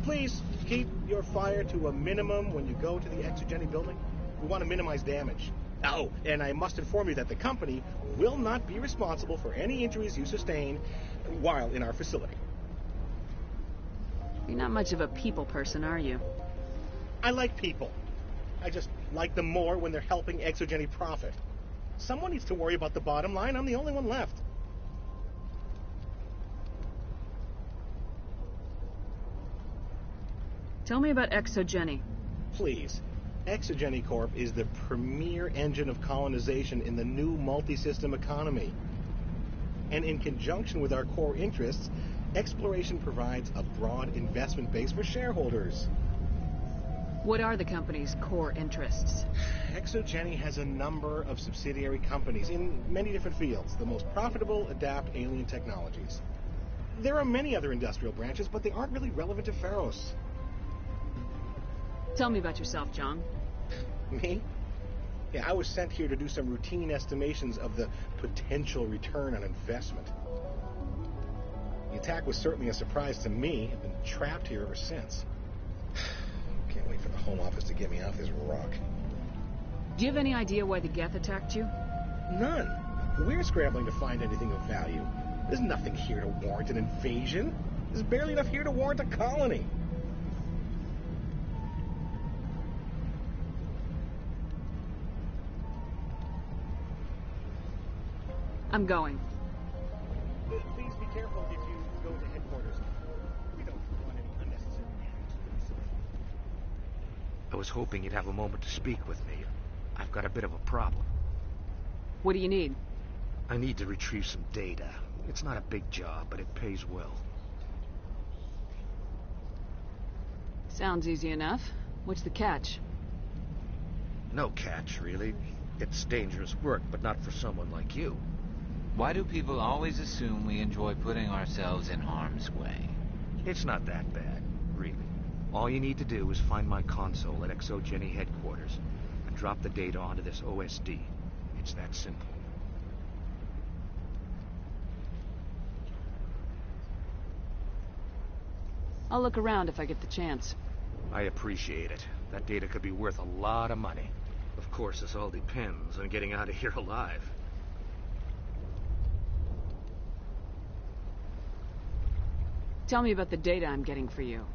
Please keep your fire to a minimum when you go to the Exogeny building. We want to minimize damage. Oh, and I must inform you that the company will not be responsible for any injuries you sustain while in our facility. You're not much of a people person, are you? I like people. I just like them more when they're helping Exogeny profit. Someone needs to worry about the bottom line. I'm the only one left. Tell me about Exogeny. Please. Exogeny Corp is the premier engine of colonization in the new multi-system economy. And in conjunction with our core interests, exploration provides a broad investment base for shareholders. What are the company's core interests? Exogeny has a number of subsidiary companies in many different fields. The most profitable adapt alien technologies. There are many other industrial branches, but they aren't really relevant to Pharos. Tell me about yourself, John. Me? Yeah, I was sent here to do some routine estimations of the potential return on investment. The attack was certainly a surprise to me. I've been trapped here ever since. Can't wait for the Home Office to get me off this rock. Do you have any idea why the Geth attacked you? None. We're scrambling to find anything of value. There's nothing here to warrant an invasion. There's barely enough here to warrant a colony. I'm going. Please be careful if you go to headquarters. We don't want any unnecessary damage. I was hoping you'd have a moment to speak with me. I've got a bit of a problem. What do you need? I need to retrieve some data. It's not a big job, but it pays well. Sounds easy enough. What's the catch? No catch, really. It's dangerous work, but not for someone like you. Why do people always assume we enjoy putting ourselves in harm's way? It's not that bad, really. All you need to do is find my console at Exogeny headquarters and drop the data onto this OSD. It's that simple. I'll look around if I get the chance. I appreciate it. That data could be worth a lot of money. Of course, this all depends on getting out of here alive. Tell me about the data I'm getting for you.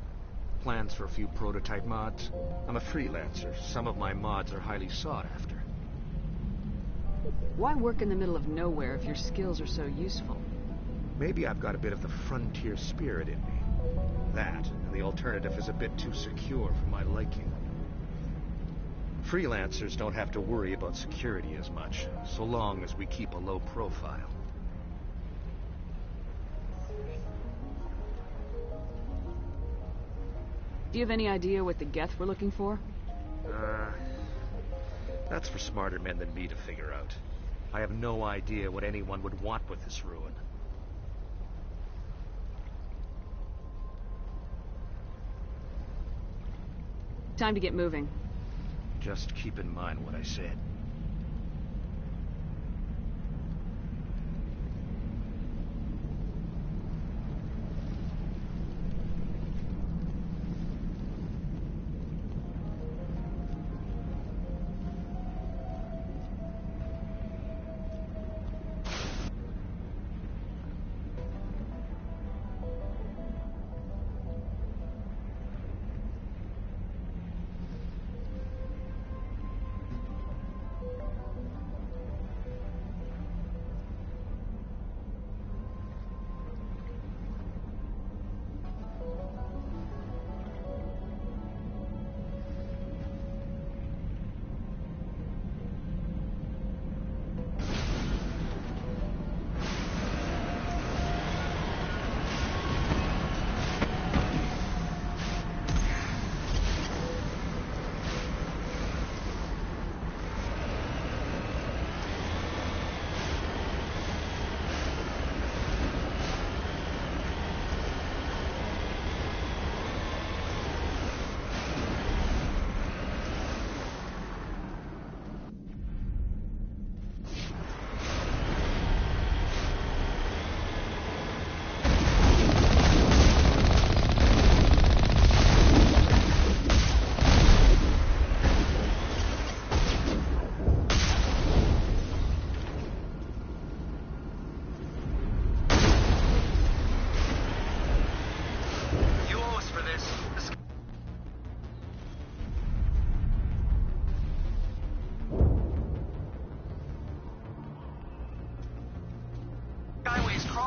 Plans for a few prototype mods. I'm a freelancer. Some of my mods are highly sought after. Why work in the middle of nowhere if your skills are so useful? Maybe I've got a bit of the frontier spirit in me. That, and the alternative is a bit too secure for my liking. Freelancers don't have to worry about security as much, so long as we keep a low profile. Do you have any idea what the Geth were looking for? That's for smarter men than me to figure out. I have no idea what anyone would want with this ruin. Time to get moving. Just keep in mind what I said.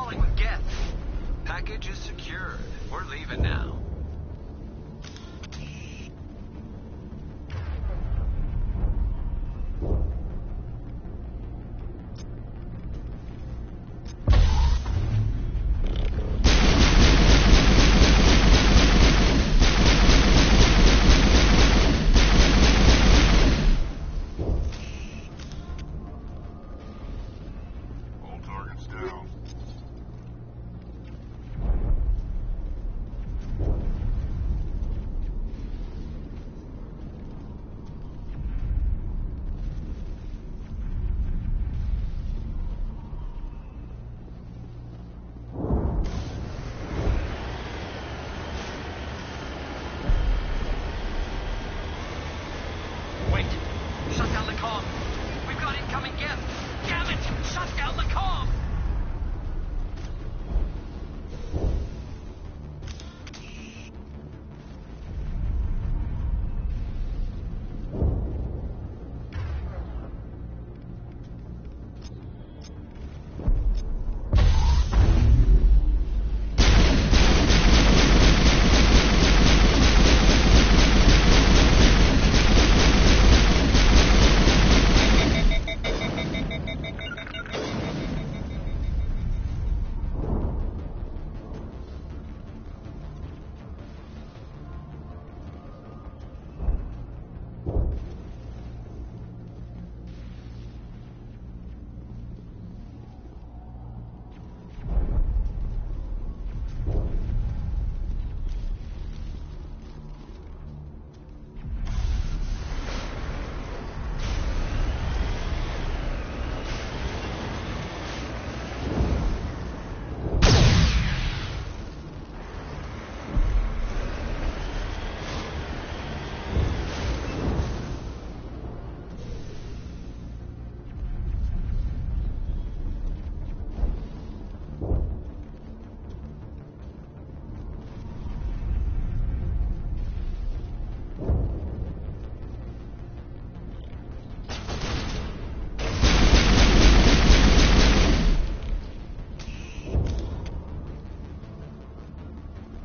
calling with Geth. Package is secured. We're leaving now. Shut down the comm. We've got incoming Geth. Damn it! Shut down the comm!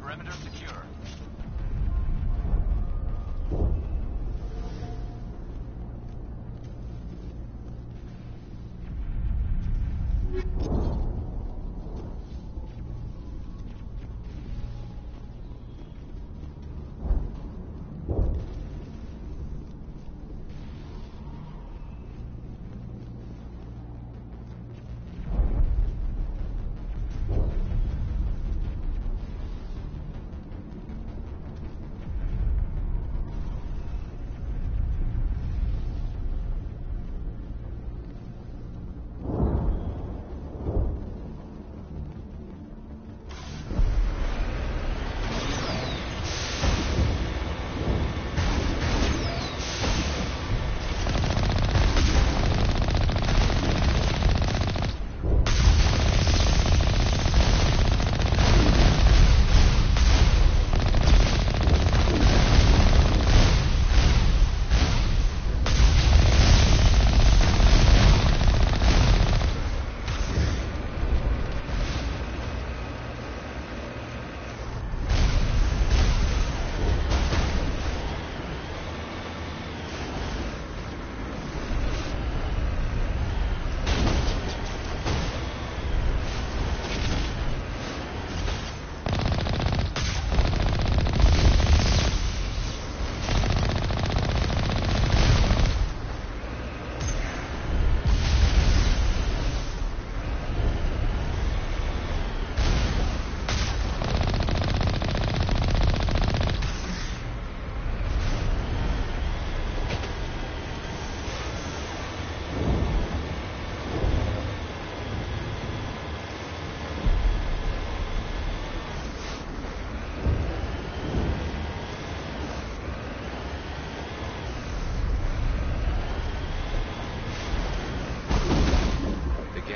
Perimeter secure.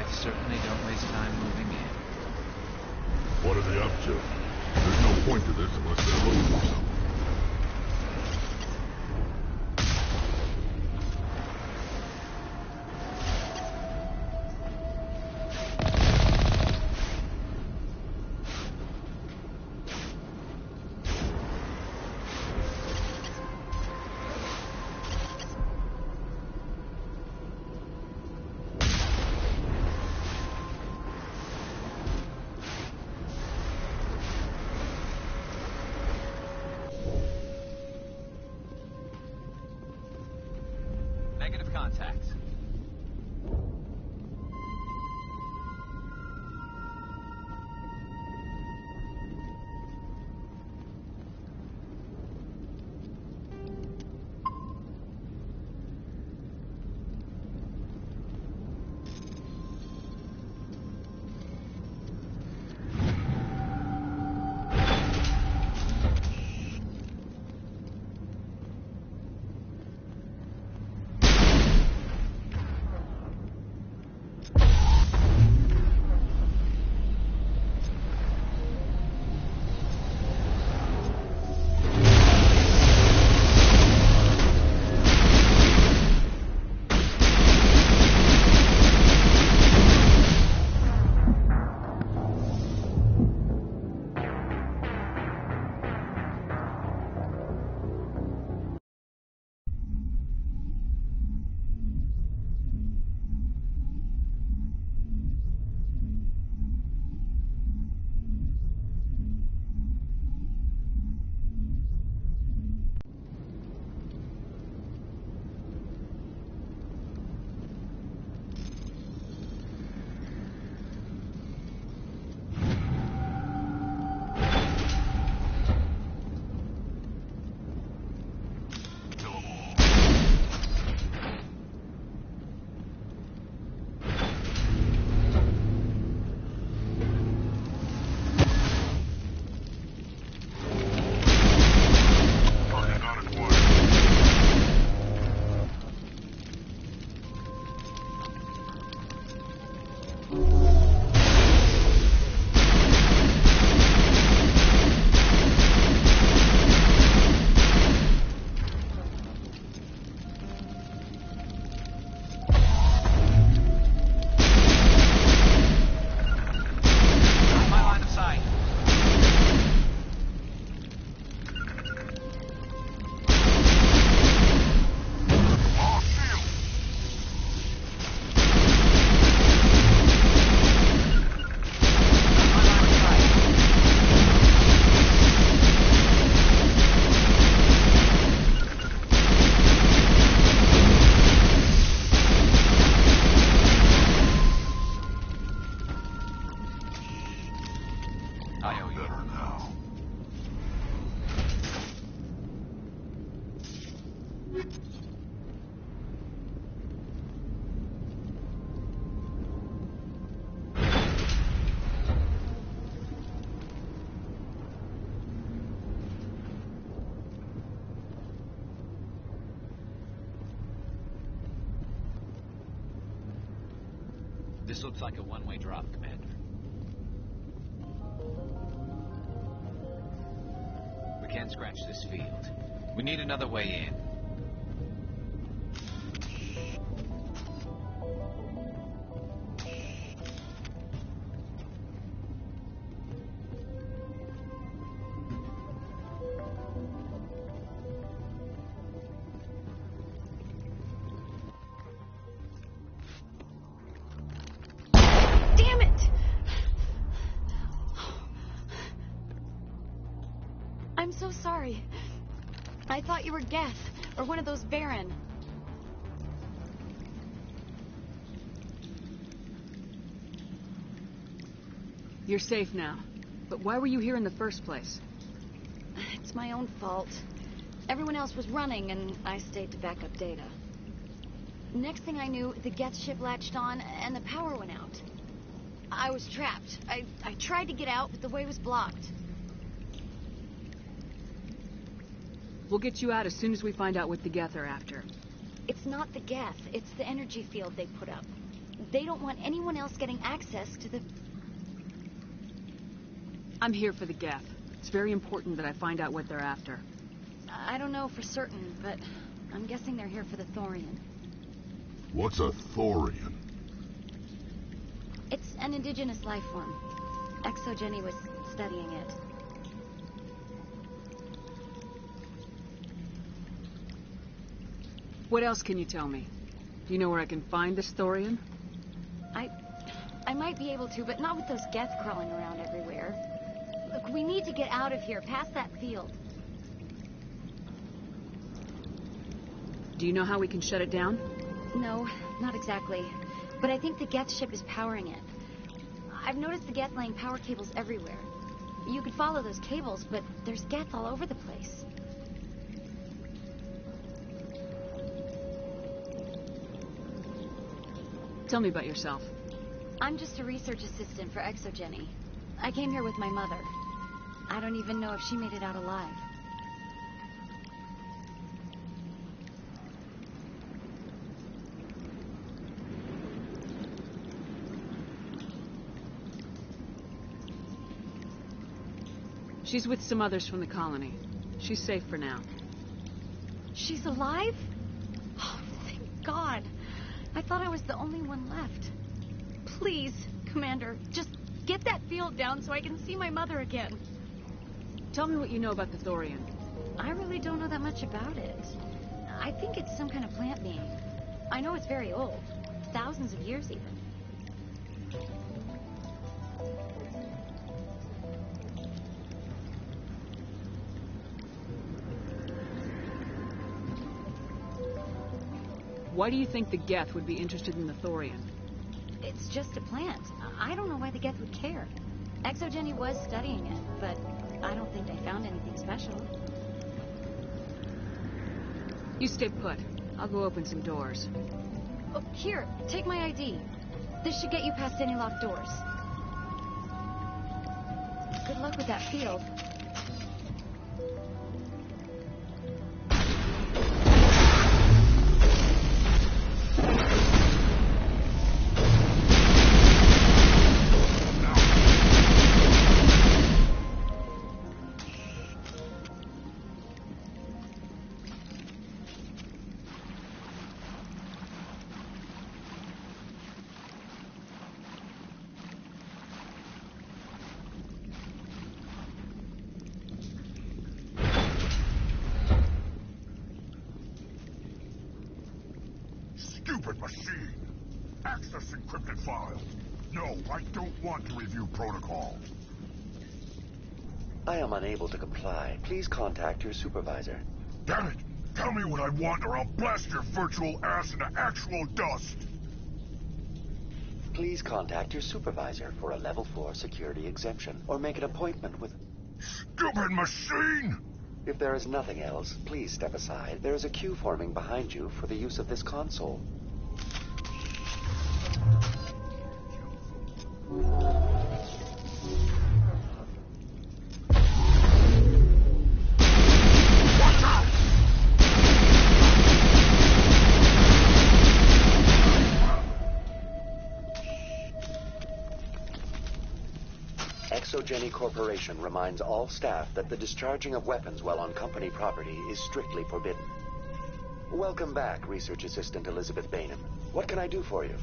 Certainly don't waste time moving in. What are they up to? There's no point to this unless they're looking for something. contacts. This looks like a one-way drop, Commander. We can't scratch this field. We need another way in. I'm so sorry. I thought you were Geth, or one of those Baron. You're safe now. But why were you here in the first place? It's my own fault. Everyone else was running, and I stayed to back up data. Next thing I knew, the Geth ship latched on, and the power went out. I was trapped. I tried to get out, but the way was blocked. We'll get you out as soon as we find out what the Geth are after. It's not the Geth, it's the energy field they put up. They don't want anyone else getting access to the... I'm here for the Geth. It's very important that I find out what they're after. I don't know for certain, but I'm guessing they're here for the Thorian. What's a Thorian? It's an indigenous life form. ExoGeni was studying it. What else can you tell me? Do you know where I can find this Thorian? I might be able to, but not with those Geth crawling around everywhere. Look, we need to get out of here, past that field. Do you know how we can shut it down? No, not exactly. But I think the Geth ship is powering it. I've noticed the Geth laying power cables everywhere. You could follow those cables, but there's Geth all over the place. Tell me about yourself. I'm just a research assistant for ExoGeni. I came here with my mother. I don't even know if she made it out alive. She's with some others from the colony. She's safe for now. She's alive? Oh, thank God. I thought I was the only one left. Please, Commander, just get that field down so I can see my mother again. Tell me what you know about the Thorian. I really don't know that much about it. I think it's some kind of plant being. I know it's very old. Thousands of years even. Why do you think the Geth would be interested in the Thorian? It's just a plant. I don't know why the Geth would care. ExoGeni was studying it, but I don't think they found anything special. You stay put. I'll go open some doors. Oh, here, take my ID. This should get you past any locked doors. Good luck with that field. Stupid machine! Access encrypted files. No, I don't want to review protocol. I am unable to comply. Please contact your supervisor. Damn it! Tell me what I want or I'll blast your virtual ass into actual dust! Please contact your supervisor for a level 4 security exemption, or make an appointment with... Stupid machine! If there is nothing else, please step aside. There is a queue forming behind you for the use of this console. ExoGeni Corporation reminds all staff that the discharging of weapons while on company property is strictly forbidden. Welcome back, Research Assistant Elizabeth Bainham. What can I do for you?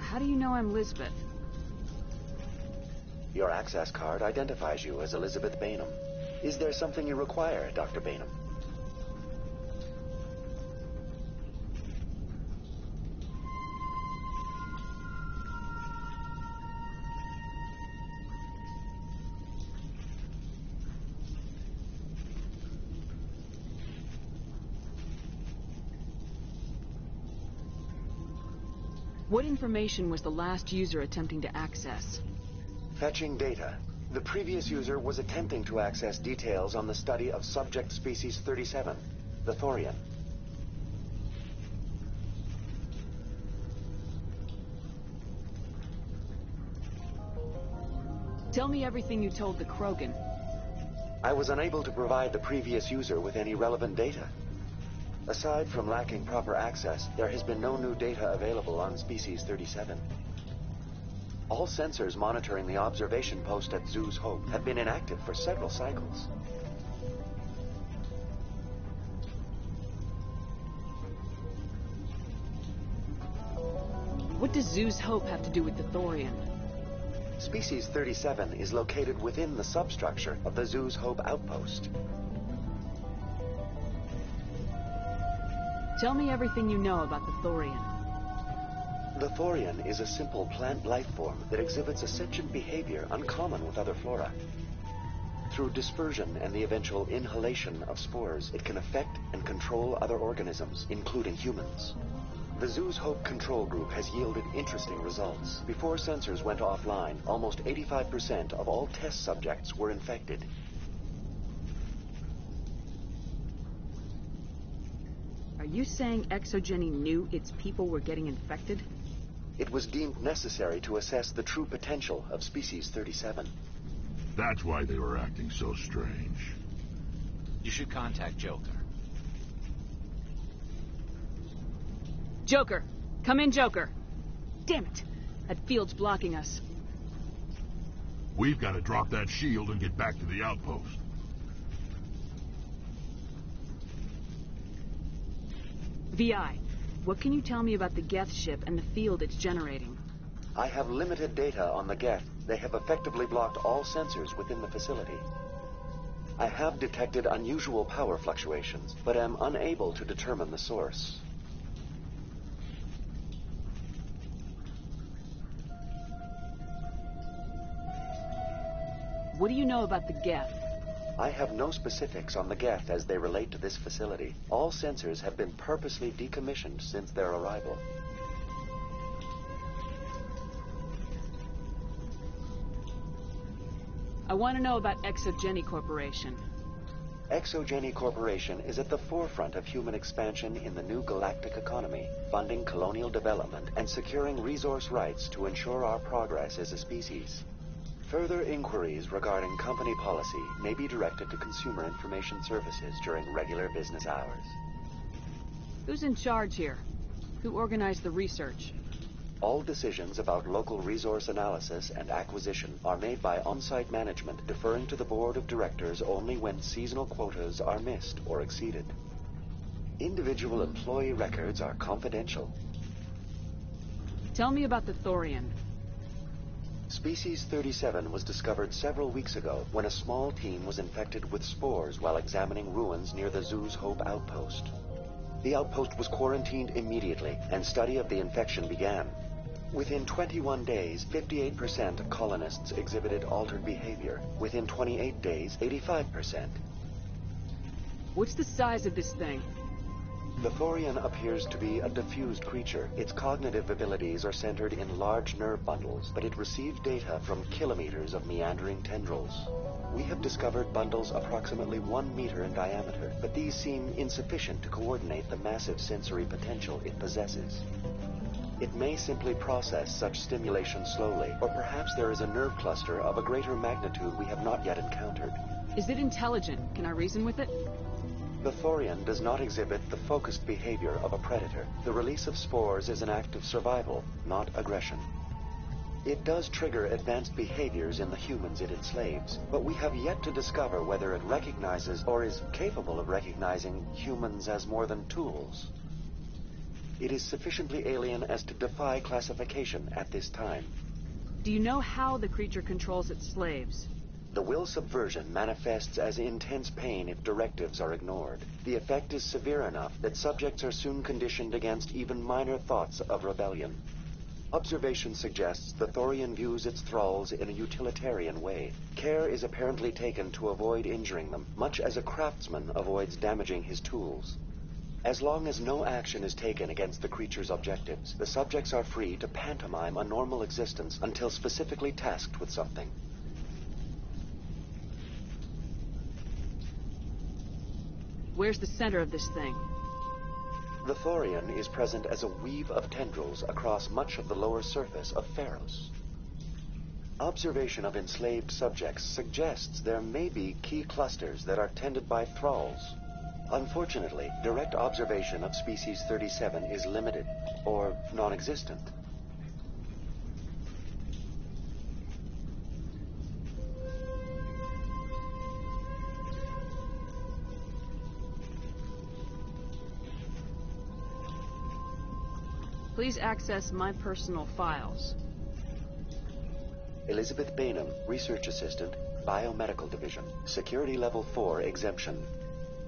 How do you know I'm Lisbeth? Your access card identifies you as Elizabeth Bainham. Is there something you require, Dr. Bainham? What information was the last user attempting to access? Fetching data. The previous user was attempting to access details on the study of subject species 37, the Thorian. Tell me everything you told the Krogan. I was unable to provide the previous user with any relevant data. Aside from lacking proper access, there has been no new data available on Species 37. All sensors monitoring the observation post at Zhu's Hope have been inactive for several cycles. What does Zhu's Hope have to do with the Thorian? Species 37 is located within the substructure of the Zhu's Hope outpost. Tell me everything you know about the Thorian. The Thorian is a simple plant life form that exhibits a sentient behavior uncommon with other flora. Through dispersion and the eventual inhalation of spores, it can affect and control other organisms, including humans. The Zoo's Hope control group has yielded interesting results. Before sensors went offline, almost 85% of all test subjects were infected. Are you saying ExoGeni knew its people were getting infected? It was deemed necessary to assess the true potential of Species 37. That's why they were acting so strange. You should contact Joker. Joker! Come in, Joker! Damn it! That field's blocking us. We've got to drop that shield and get back to the outpost. VI, what can you tell me about the Geth ship and the field it's generating? I have limited data on the Geth. They have effectively blocked all sensors within the facility. I have detected unusual power fluctuations, but am unable to determine the source. What do you know about the Geth? I have no specifics on the Geth as they relate to this facility. All sensors have been purposely decommissioned since their arrival. I want to know about ExoGeni Corporation. ExoGeni Corporation is at the forefront of human expansion in the new galactic economy, funding colonial development and securing resource rights to ensure our progress as a species. Further inquiries regarding company policy may be directed to Consumer Information Services during regular business hours. Who's in charge here? Who organized the research? All decisions about local resource analysis and acquisition are made by on-site management, deferring to the board of directors only when seasonal quotas are missed or exceeded. Individual employee records are confidential. Tell me about the Thorian. Species 37 was discovered several weeks ago when a small team was infected with spores while examining ruins near the Zoo's Hope outpost. The outpost was quarantined immediately, and study of the infection began. Within 21 days, 58% of colonists exhibited altered behavior. Within 28 days, 85%. What's the size of this thing? The Thorian appears to be a diffused creature. Its cognitive abilities are centered in large nerve bundles, but it receives data from kilometers of meandering tendrils. We have discovered bundles approximately 1 meter in diameter, but these seem insufficient to coordinate the massive sensory potential it possesses. It may simply process such stimulation slowly, or perhaps there is a nerve cluster of a greater magnitude we have not yet encountered. Is it intelligent? Can I reason with it? The Thorian does not exhibit the focused behavior of a predator. The release of spores is an act of survival, not aggression. It does trigger advanced behaviors in the humans it enslaves, but we have yet to discover whether it recognizes or is capable of recognizing humans as more than tools. It is sufficiently alien as to defy classification at this time. Do you know how the creature controls its slaves? The will subversion manifests as intense pain if directives are ignored. The effect is severe enough that subjects are soon conditioned against even minor thoughts of rebellion. Observation suggests the Thorian views its thralls in a utilitarian way. Care is apparently taken to avoid injuring them, much as a craftsman avoids damaging his tools. As long as no action is taken against the creature's objectives, the subjects are free to pantomime a normal existence until specifically tasked with something. Where's the center of this thing? The Thorian is present as a weave of tendrils across much of the lower surface of Pharos. Observation of enslaved subjects suggests there may be key clusters that are tended by thralls. Unfortunately, direct observation of Species 37 is limited, or non-existent. Please access my personal files. Elizabeth Bainham, Research Assistant, Biomedical Division, Security Level 4 exemption.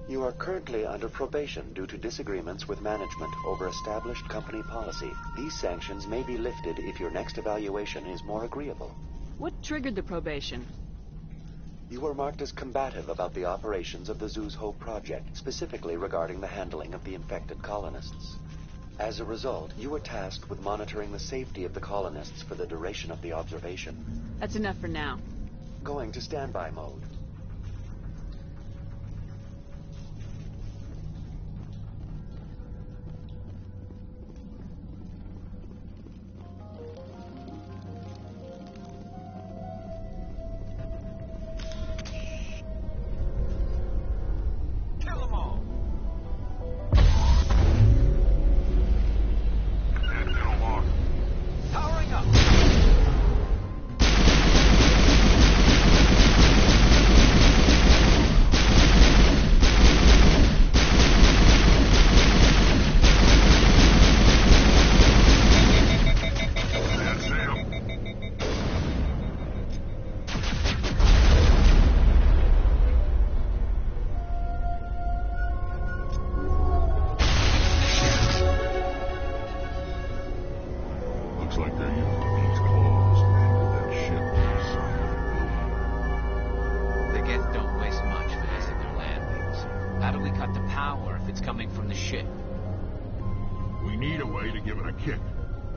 You are currently under probation due to disagreements with management over established company policy. These sanctions may be lifted if your next evaluation is more agreeable. What triggered the probation? You were marked as combative about the operations of the Zoo's Hope project, specifically regarding the handling of the infected colonists. As a result, you were tasked with monitoring the safety of the colonists for the duration of the observation. That's enough for now. Going to standby mode.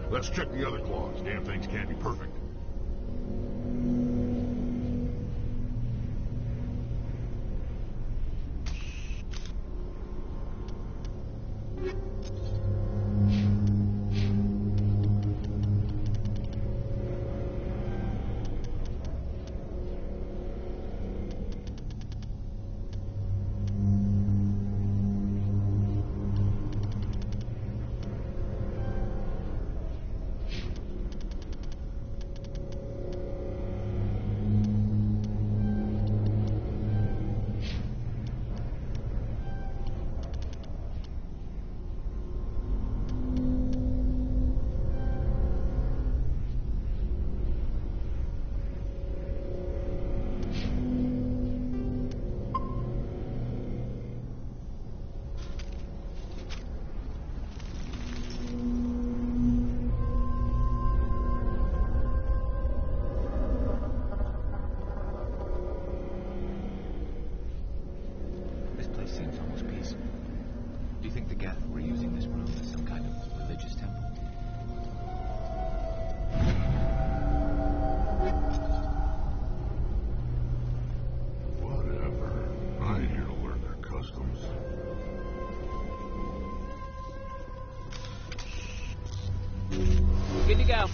Let's check the other claws. Damn things can't be perfect. Good to go.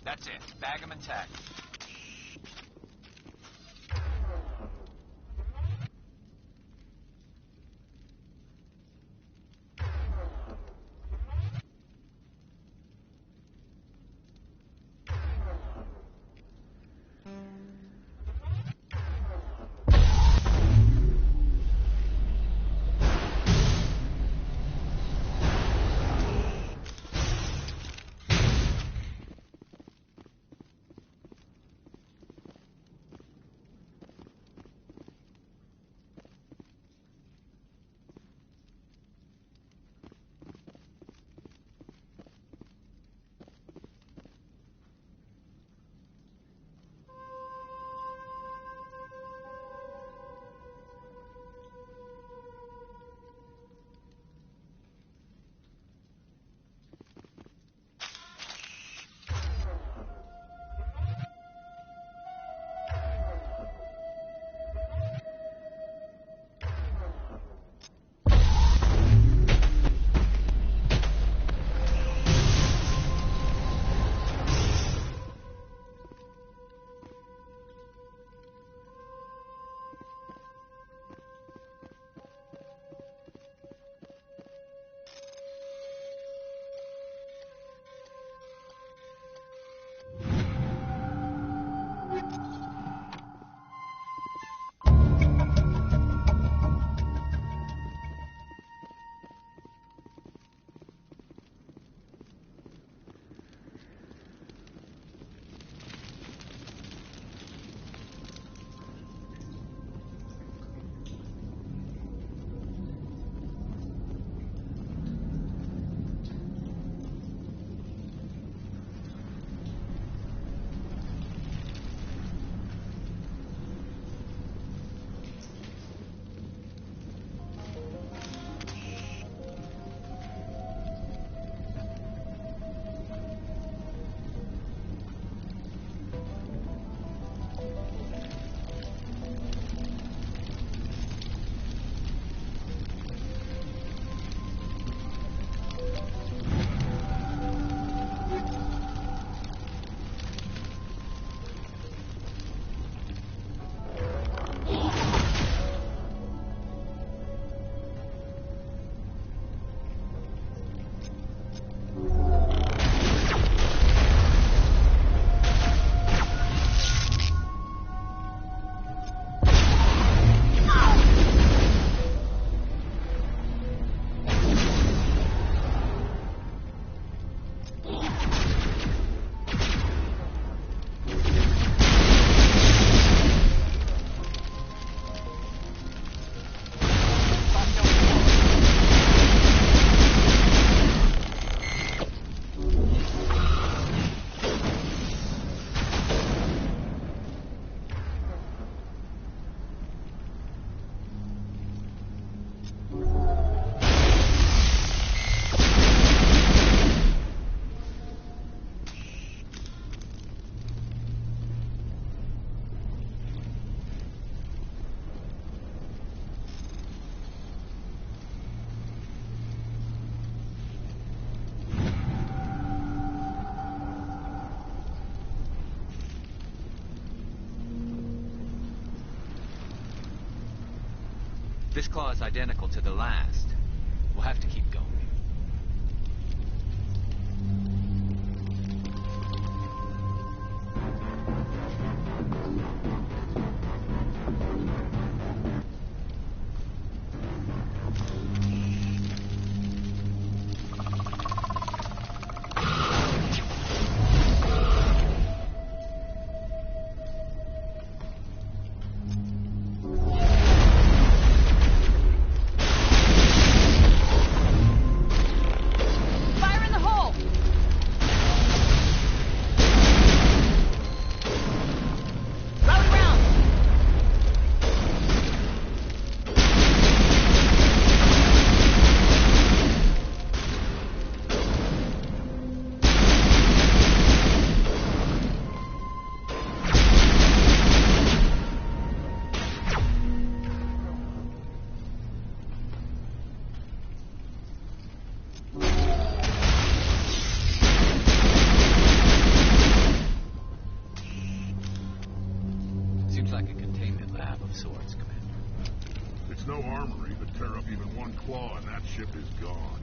That's it. Bag them and tag them. This claw is identical to the last. We'll have to keep going. Like a containment lab of sorts, Commander. It's no armory, but tear up even one claw and that ship is gone.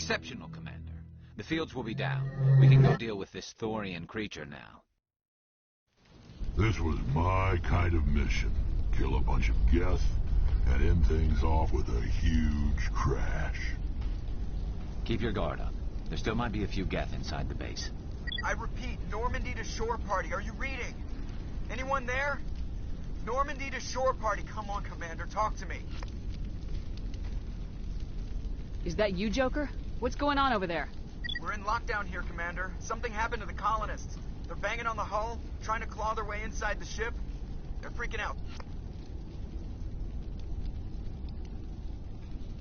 Exceptional, Commander. The fields will be down. We can go deal with this Thorian creature now. This was my kind of mission. Kill a bunch of Geth and end things off with a huge crash. Keep your guard up. There still might be a few Geth inside the base. I repeat, Normandy to shore party. Are you reading? Anyone there? Normandy to shore party. Come on, Commander. Talk to me. Is that you, Joker? What's going on over there? We're in lockdown here, Commander. Something happened to the colonists. They're banging on the hull, trying to claw their way inside the ship. They're freaking out.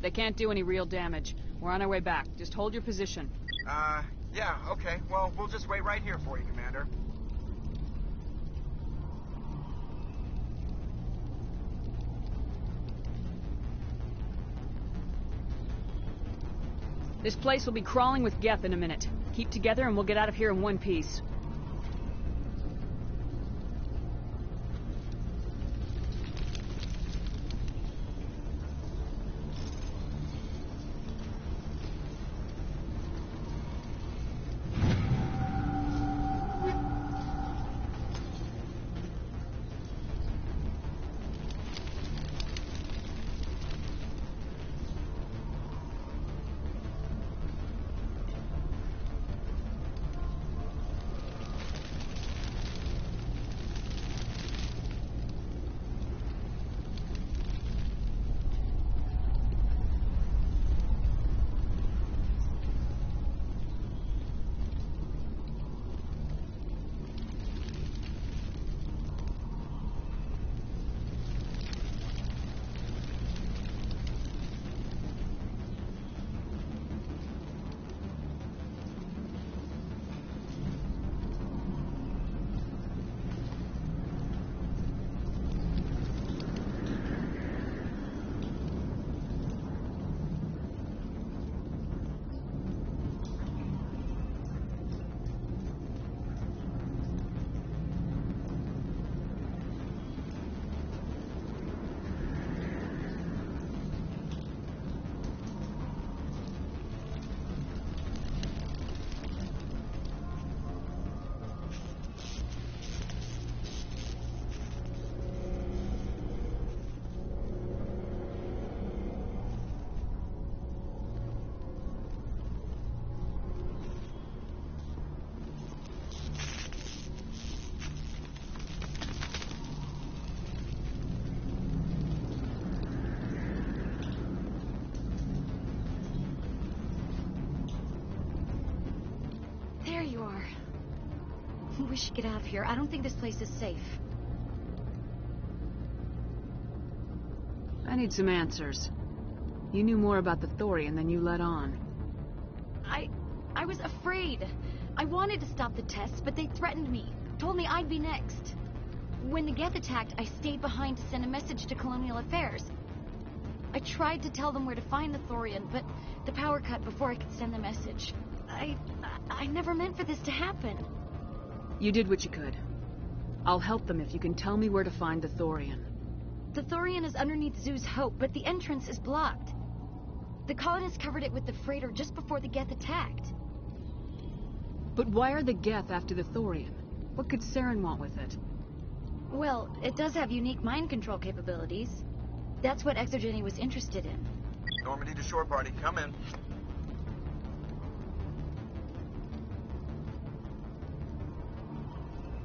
They can't do any real damage. We're on our way back. Just hold your position. Yeah, okay. Well, we'll just wait right here for you, Commander. This place will be crawling with Geth in a minute. Keep together and we'll get out of here in one piece. There you are. We should get out of here. I don't think this place is safe. I need some answers. You knew more about the Thorian than you let on. I was afraid. I wanted to stop the tests, but they threatened me. Told me I'd be next. When the Geth attacked, I stayed behind to send a message to Colonial Affairs. I tried to tell them where to find the Thorian, but the power cut before I could send the message. I never meant for this to happen. You did what you could. I'll help them if you can tell me where to find the Thorian. The Thorian is underneath Zoo's Hope, but the entrance is blocked. The colonists covered it with the freighter just before the Geth attacked. But why are the Geth after the Thorian? What could Saren want with it? Well, it does have unique mind control capabilities. That's what Exogeny was interested in. Normandy to shore party. Come in.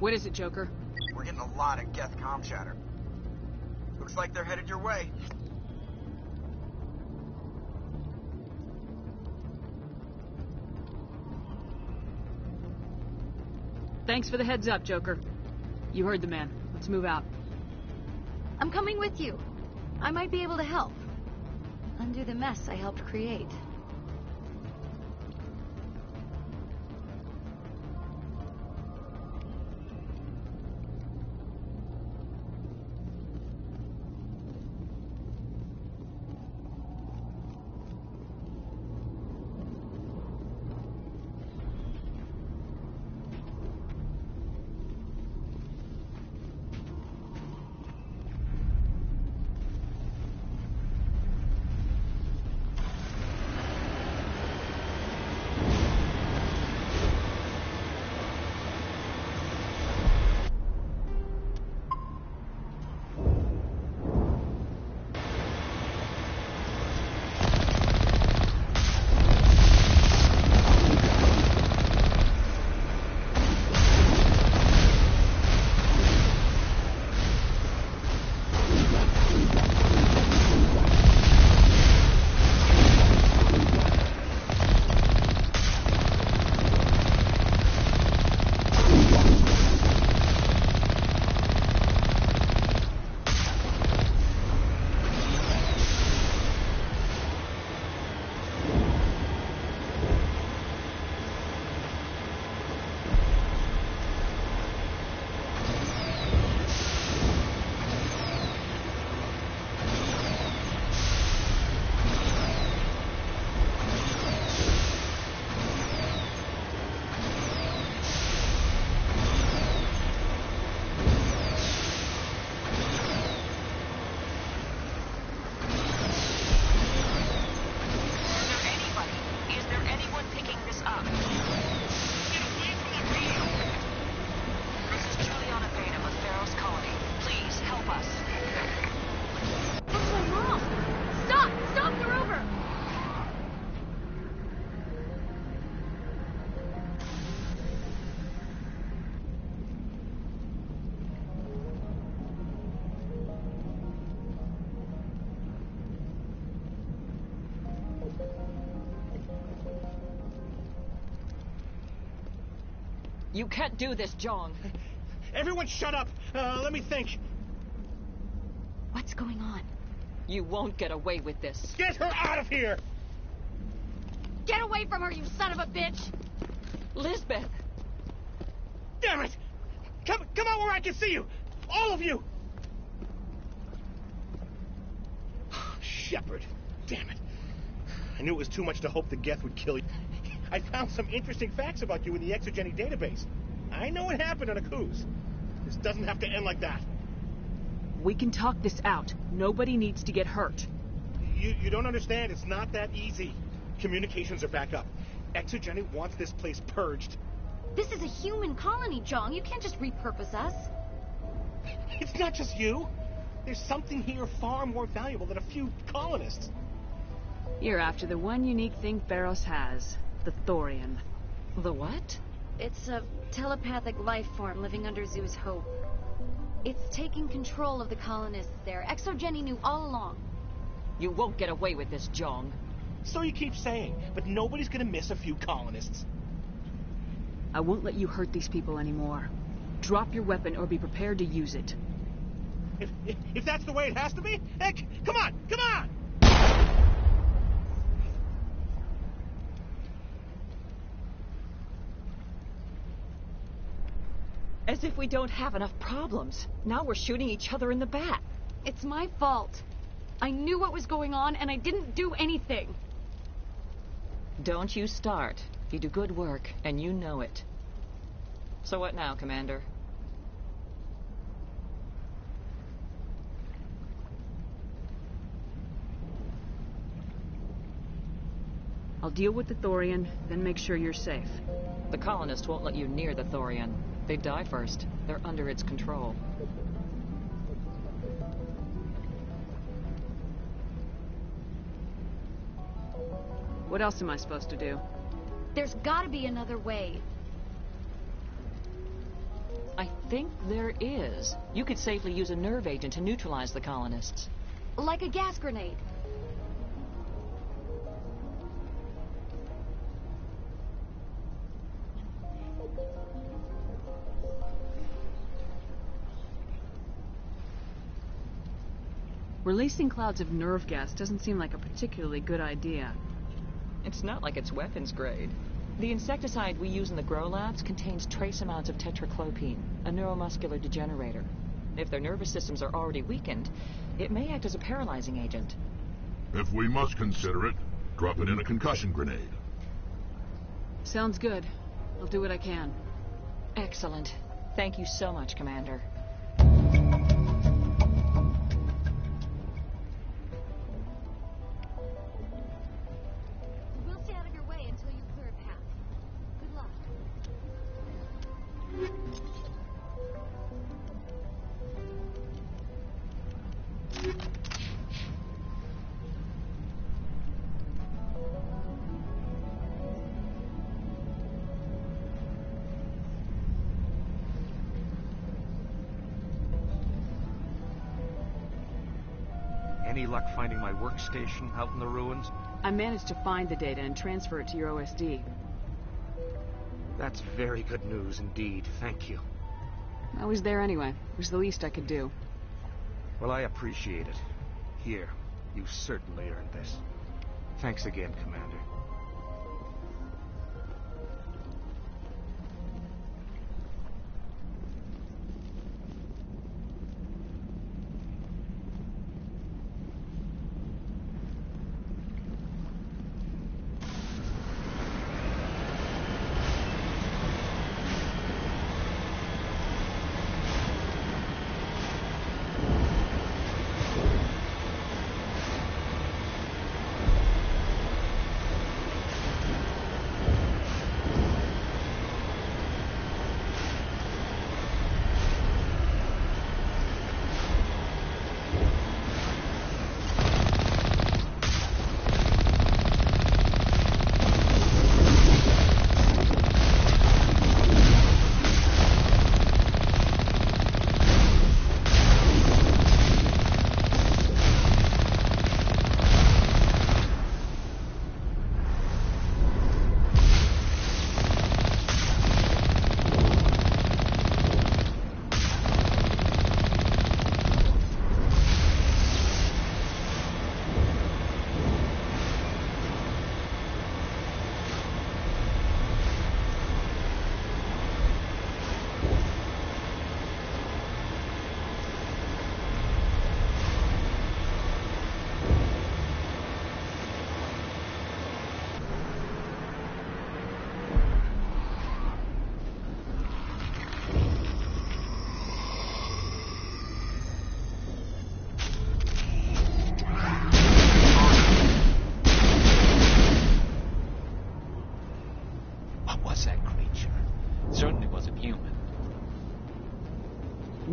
What is it, Joker? We're getting a lot of Geth comm chatter. Looks like they're headed your way. Thanks for the heads up, Joker. You heard the man. Let's move out. I'm coming with you. I might be able to help. Undo the mess I helped create. You can't do this, Jong. Everyone shut up! Let me think. What's going on? You won't get away with this. Get her out of here! Get away from her, you son of a bitch! Lisbeth! Damn it! Come out where I can see you! All of you! Shepard. Damn it. I knew it was too much to hope the Geth would kill you. I found some interesting facts about you in the Exogeny database. I know what happened on Akuz. This doesn't have to end like that. We can talk this out. Nobody needs to get hurt. You don't understand. It's not that easy. Communications are back up. Exogeny wants this place purged. This is a human colony, Jong. You can't just repurpose us. It's not just you. There's something here far more valuable than a few colonists. You're after the one unique thing Theros has. The Thorian. The what? It's a telepathic life form living under Zoo's hope. It's taking control of the colonists there. Exogeny knew all along. You won't get away with this, Jong. So you keep saying, but nobody's gonna miss a few colonists. I won't let you hurt these people anymore. Drop your weapon or be prepared to use it. If that's the way it has to be, heck, come on, come on! As if we don't have enough problems. Now we're shooting each other in the back. It's my fault. I knew what was going on, and I didn't do anything. Don't you start. You do good work, and you know it. So what now, Commander? I'll deal with the Thorian, then make sure you're safe. The colonists won't let you near the Thorian. They die first. They're under its control. What else am I supposed to do? There's gotta be another way. I think there is. You could safely use a nerve agent to neutralize the colonists. Like a gas grenade. Releasing clouds of nerve gas doesn't seem like a particularly good idea. It's not like it's weapons grade. The insecticide we use in the grow labs contains trace amounts of tetraclopine, a neuromuscular degenerator. If their nervous systems are already weakened, it may act as a paralyzing agent. If we must consider it, drop it in a concussion grenade. Sounds good. I'll do what I can. Excellent. Thank you so much, Commander. We'll stay out of your way until you clear a path. Good luck. Any luck finding my workstation out in the ruins? I managed to find the data and transfer it to your OSD. That's very good news indeed. Thank you. I was there anyway. It was the least I could do. Well, I appreciate it. Here, you certainly earned this. Thanks again, Commander.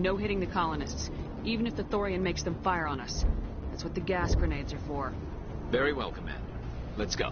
No hitting the colonists, even if the Thorian makes them fire on us. That's what the gas grenades are for. Very well, Commander. Let's go.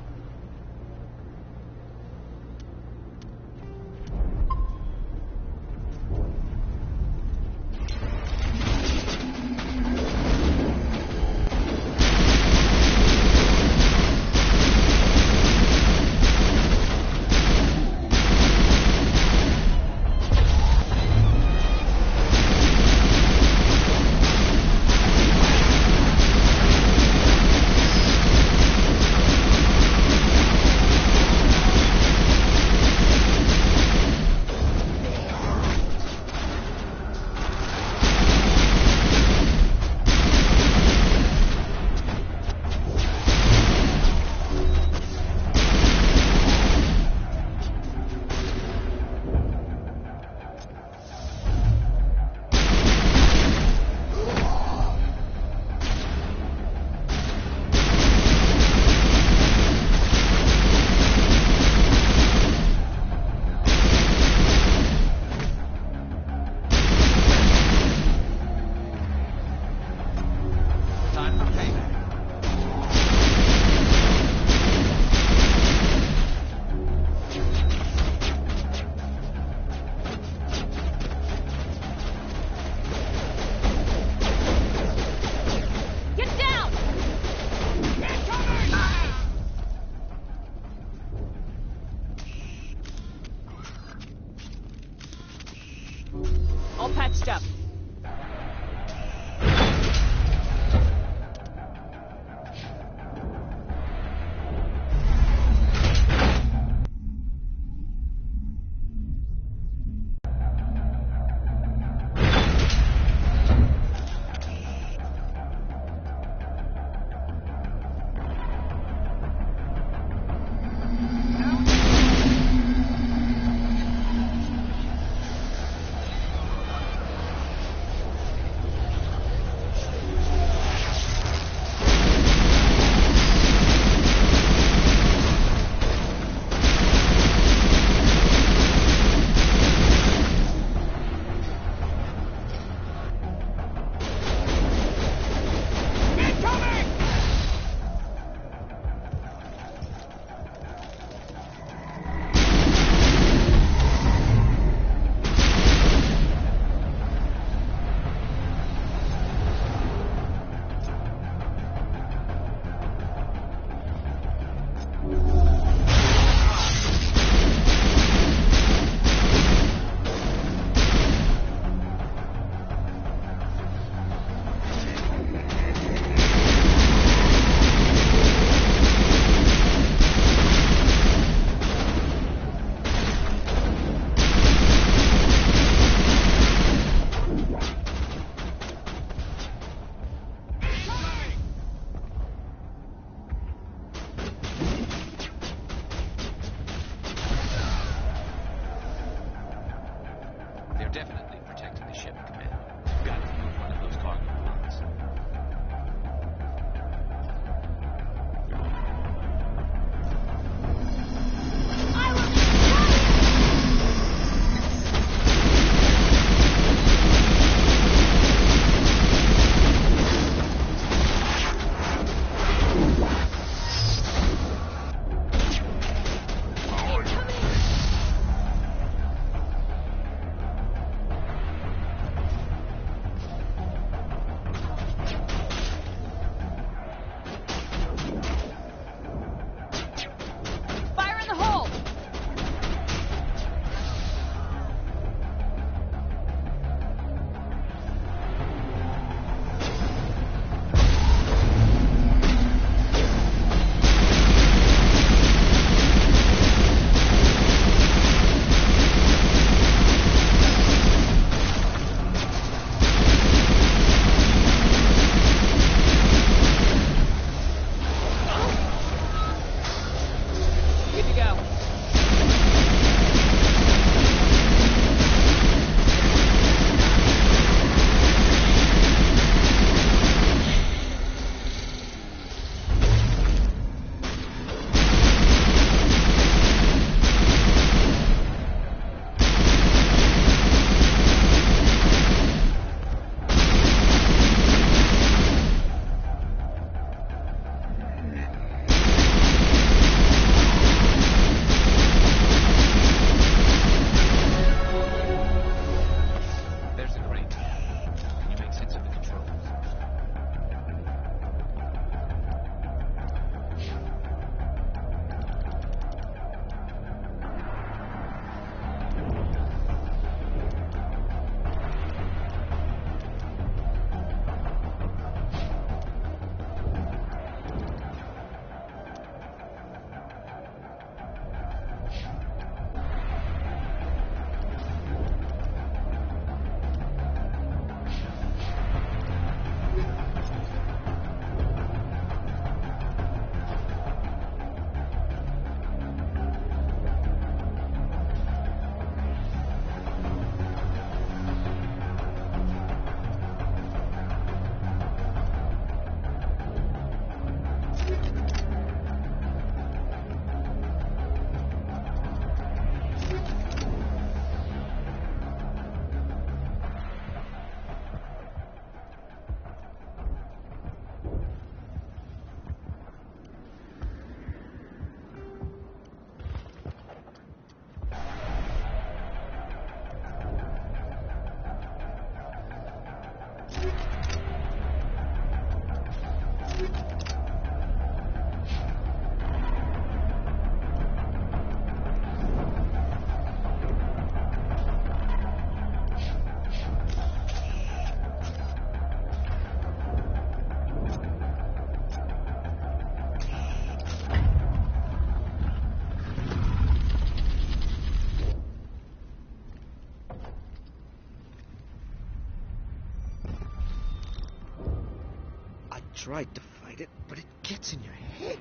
tried to fight it, but it gets in your head.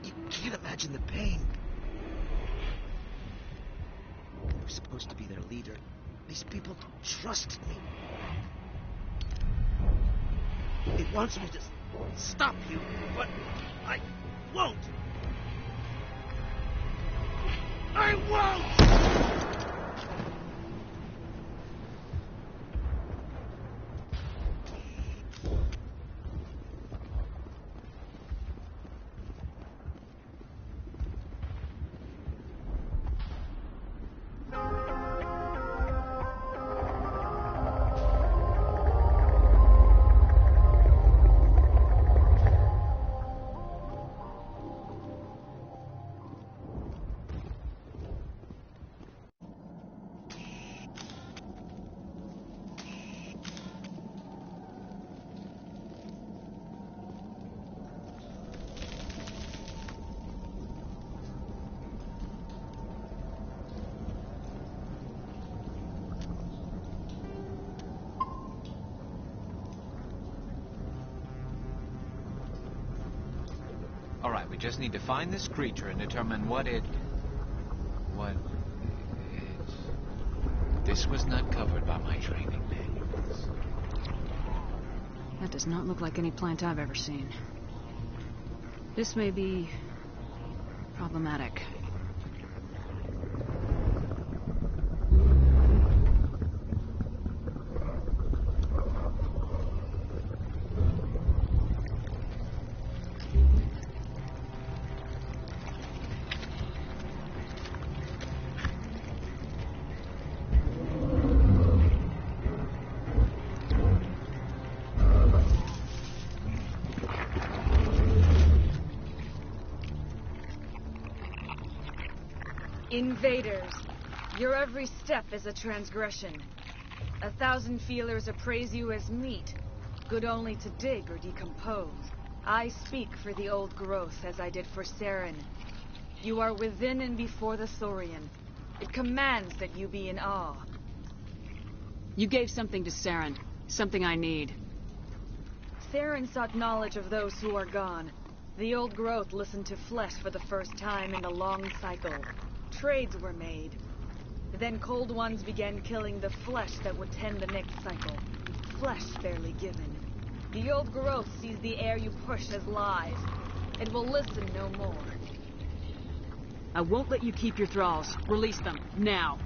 You can't imagine the pain. I was supposed to be their leader. These people trusted me. It wants me to stop you, but I won't. I won't! All right, we just need to find this creature and determine what it is. This was not covered by my training manuals. That does not look like any plant I've ever seen. This may be problematic. Invaders, your every step is a transgression. 1,000 feelers appraise you as meat, good only to dig or decompose. I speak for the old growth as I did for Saren. You are within and before the Thorian. It commands that you be in awe. You gave something to Saren, something I need. Saren sought knowledge of those who are gone. The old growth listened to flesh for the first time in the long cycle. Trades were made. Then Cold Ones began killing the flesh that would tend the next cycle. Flesh barely given. The old growth sees the air you push as lies. It will listen no more. I won't let you keep your thralls. Release them, now.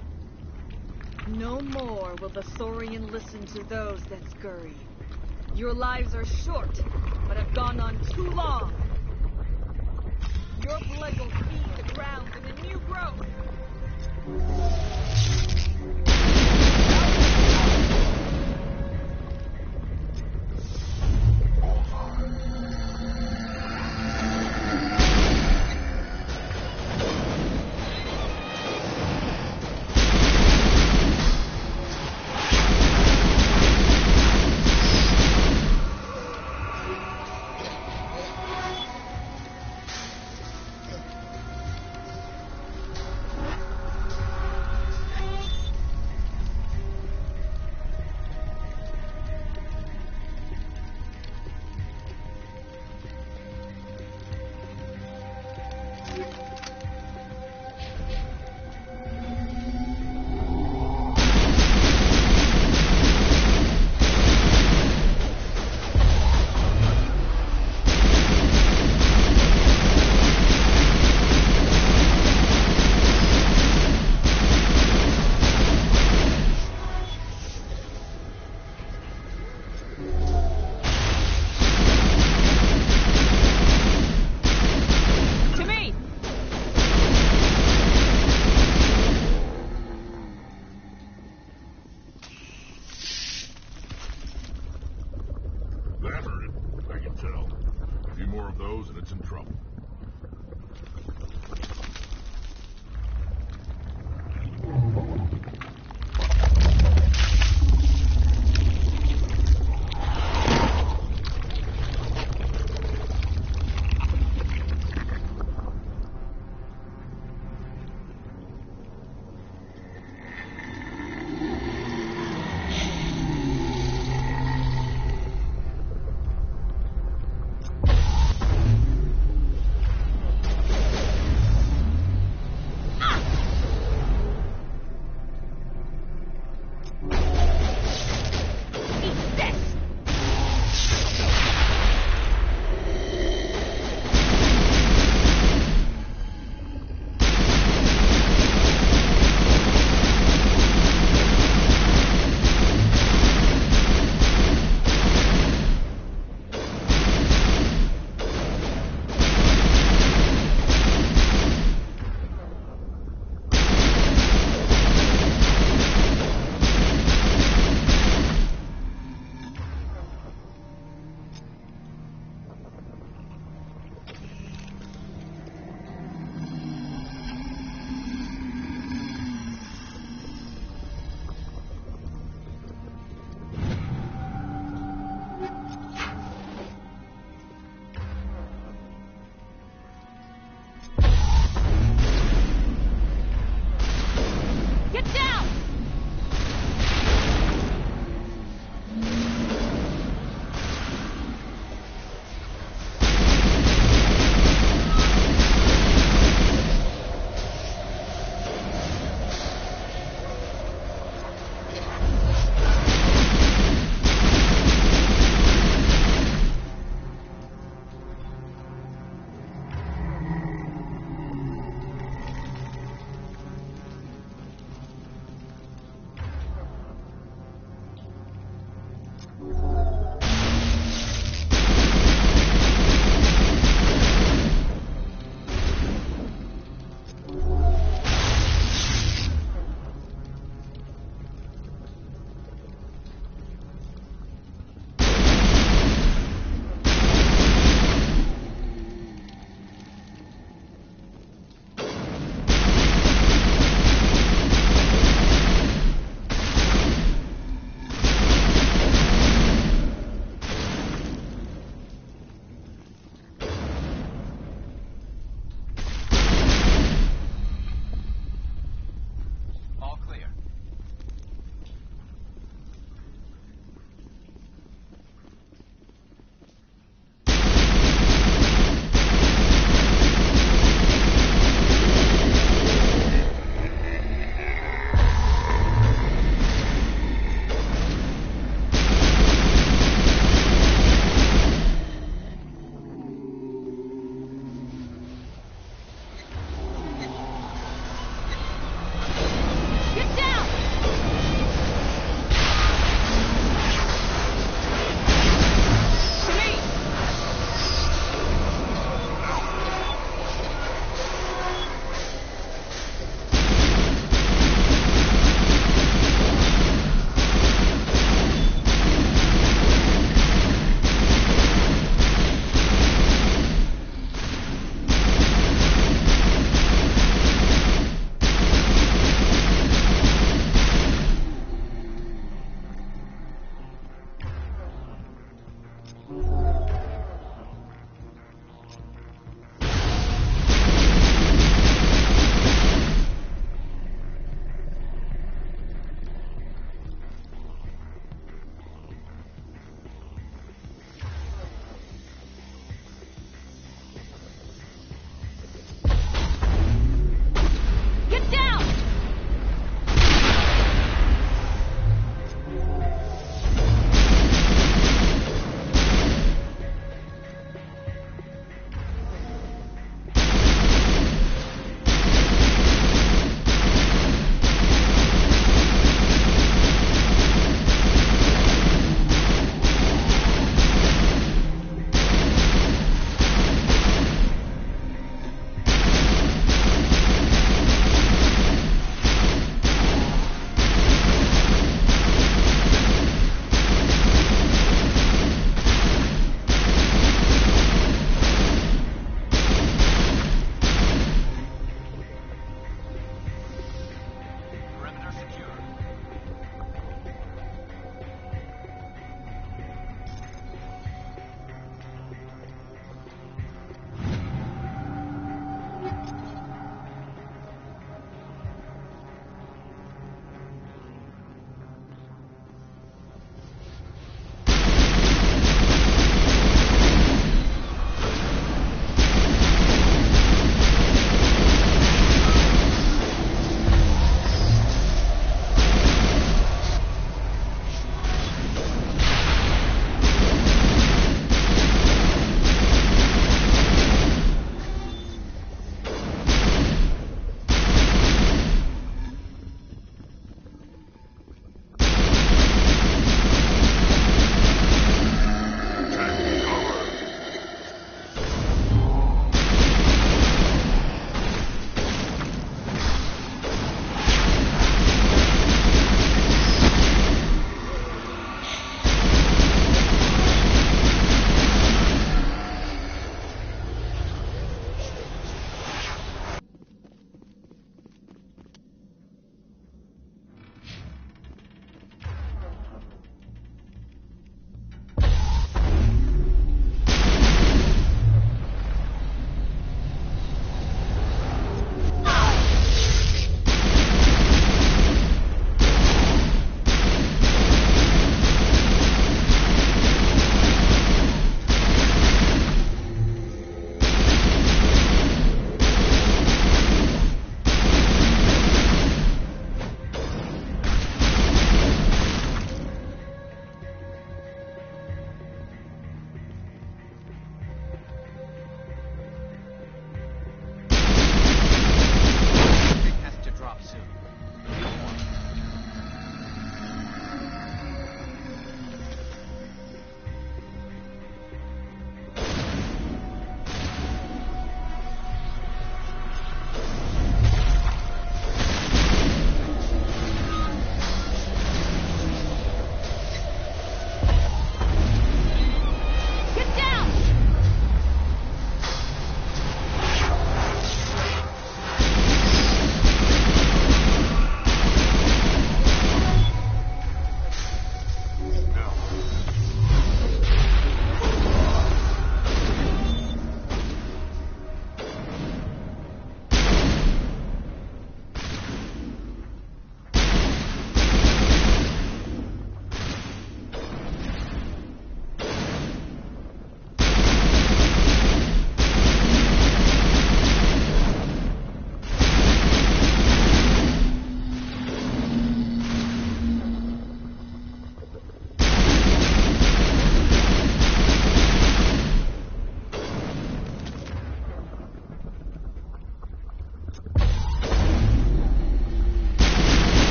No more will the Thorian listen to those that scurry. Your lives are short, but have gone on too long. Your blood will feed the ground in a new growth.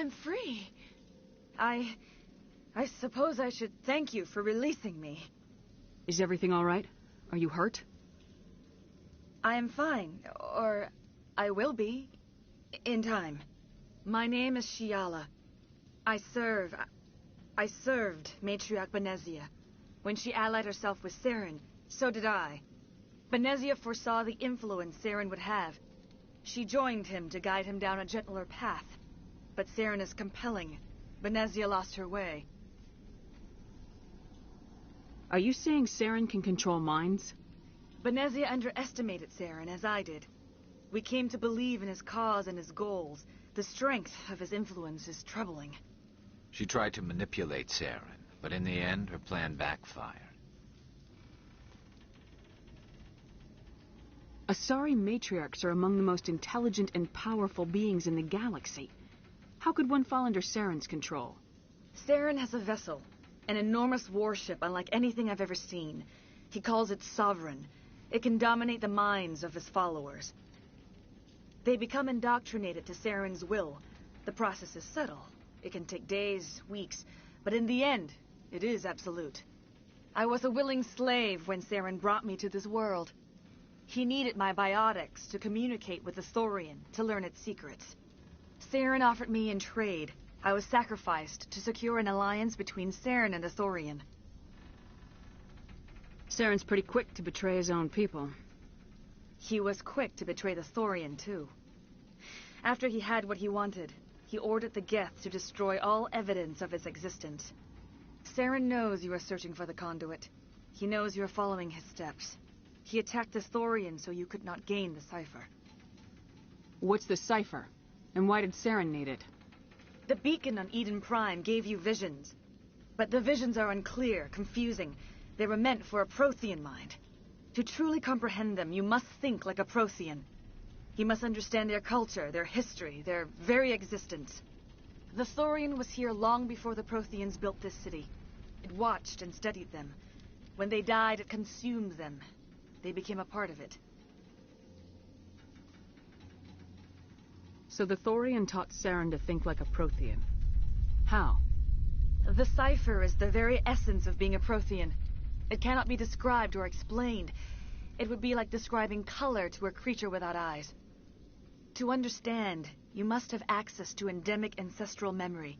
I'm free. I suppose I should thank you for releasing me. Is everything all right? Are you hurt? I am fine, or I will be, in time. My name is Shiala. I served Matriarch Benezia. When she allied herself with Saren, so did I. Benezia foresaw the influence Saren would have. She joined him to guide him down a gentler path. But Saren is compelling. Benezia lost her way. Are you saying Saren can control minds? Benezia underestimated Saren, as I did. We came to believe in his cause and his goals. The strength of his influence is troubling. She tried to manipulate Saren, but in the end, her plan backfired. Asari matriarchs are among the most intelligent and powerful beings in the galaxy. How could one fall under Saren's control? Saren has a vessel, an enormous warship unlike anything I've ever seen. He calls it Sovereign. It can dominate the minds of his followers. They become indoctrinated to Saren's will. The process is subtle. It can take days, weeks, but in the end, it is absolute. I was a willing slave when Saren brought me to this world. He needed my biotics to communicate with the Thorian, to learn its secrets. Saren offered me in trade. I was sacrificed to secure an alliance between Saren and the Thorian. Saren's pretty quick to betray his own people. He was quick to betray the Thorian, too. After he had what he wanted, he ordered the Geth to destroy all evidence of its existence. Saren knows you are searching for the conduit. He knows you are following his steps. He attacked the Thorian so you could not gain the cipher. What's the cipher? And why did Saren need it? The beacon on Eden Prime gave you visions. But the visions are unclear, confusing. They were meant for a Prothean mind. To truly comprehend them, you must think like a Prothean. You must understand their culture, their history, their very existence. The Thorian was here long before the Protheans built this city. It watched and studied them. When they died, it consumed them. They became a part of it. So the Thorian taught Saren to think like a Prothean. How? The cipher is the very essence of being a Prothean. It cannot be described or explained. It would be like describing color to a creature without eyes. To understand, you must have access to endemic ancestral memory,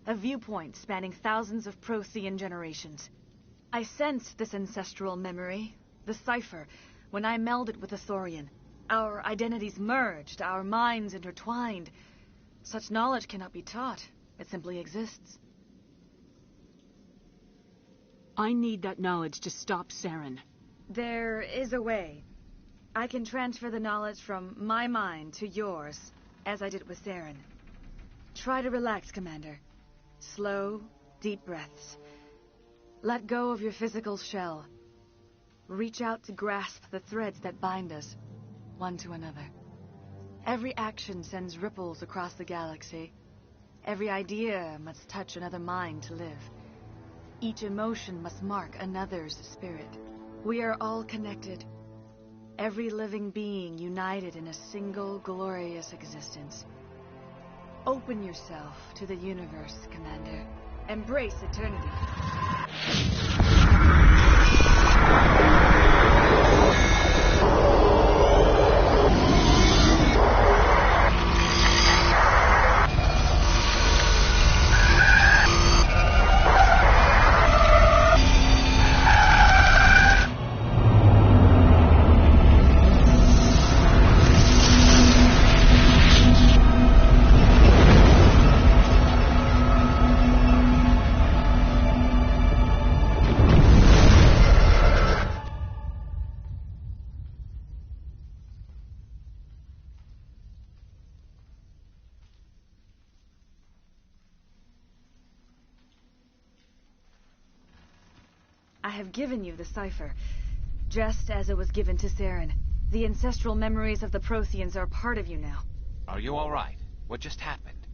a viewpoint spanning thousands of Prothean generations. I sensed this ancestral memory, the cipher, when I melded with the Thorian. Our identities merged, our minds intertwined. Such knowledge cannot be taught. It simply exists. I need that knowledge to stop Saren. There is a way. I can transfer the knowledge from my mind to yours, as I did with Saren. Try to relax, Commander. Slow, deep breaths. Let go of your physical shell. Reach out to grasp the threads that bind us, one to another. Every action sends ripples across the galaxy. Every idea must touch another mind to live. Each emotion must mark another's spirit. We are all connected. Every living being united in a single glorious existence. Open yourself to the universe, Commander. Embrace eternity. I have given you the cipher, just as it was given to Saren. The ancestral memories of the Protheans are part of you now. Are you all right? What just happened?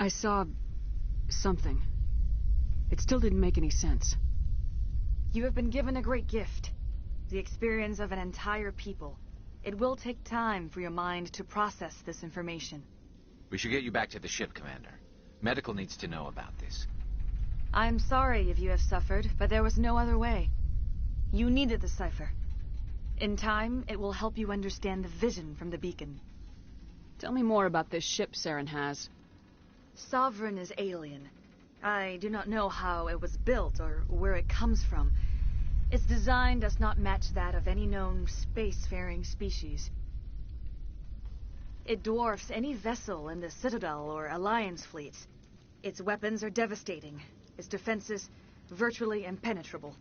I saw something. It still didn't make any sense. You have been given a great gift. The experience of an entire people. It will take time for your mind to process this information. We should get you back to the ship, Commander. Medical needs to know about this. I'm sorry if you have suffered, but there was no other way. You needed the cipher. In time, it will help you understand the vision from the beacon. Tell me more about this ship Saren has. Sovereign is alien. I do not know how it was built or where it comes from. Its design does not match that of any known spacefaring species. It dwarfs any vessel in the Citadel or Alliance fleets. Its weapons are devastating. Its defenses virtually impenetrable.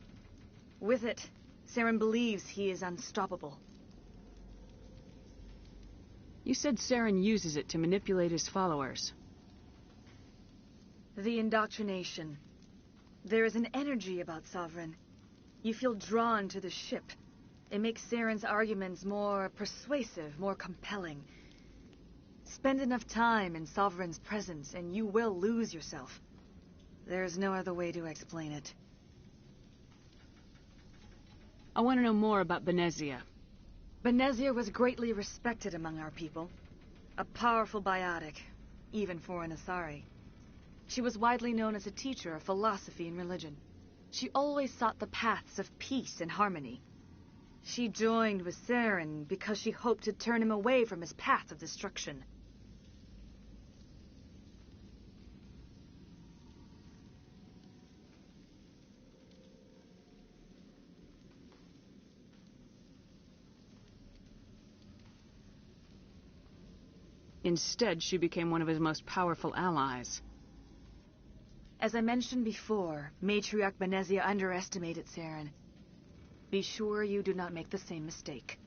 With it, Saren believes he is unstoppable. You said Saren uses it to manipulate his followers. The indoctrination. There is an energy about Sovereign. You feel drawn to the ship. It makes Saren's arguments more persuasive, more compelling. Spend enough time in Sovereign's presence and you will lose yourself. There's no other way to explain it. I want to know more about Benezia. Benezia was greatly respected among our people. A powerful biotic, even for an Asari. She was widely known as a teacher of philosophy and religion. She always sought the paths of peace and harmony. She joined with Saren because she hoped to turn him away from his path of destruction. Instead, she became one of his most powerful allies. As I mentioned before, Matriarch Benezia underestimated Saren. Be sure you do not make the same mistake.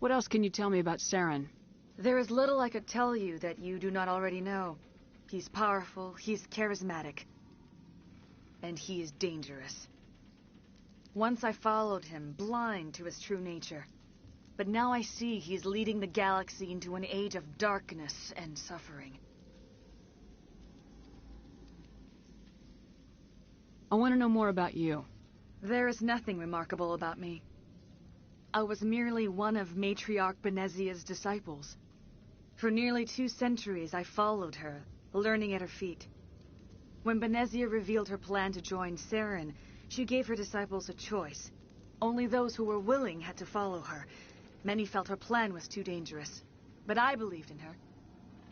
What else can you tell me about Saren? There is little I could tell you that you do not already know. He's powerful, he's charismatic, and he is dangerous. Once I followed him, blind to his true nature. But now I see he's leading the galaxy into an age of darkness and suffering. I want to know more about you. There is nothing remarkable about me. I was merely one of Matriarch Benezia's disciples. For nearly 2 centuries I followed her, learning at her feet. When Benezia revealed her plan to join Saren, she gave her disciples a choice. Only those who were willing had to follow her. Many felt her plan was too dangerous. But I believed in her.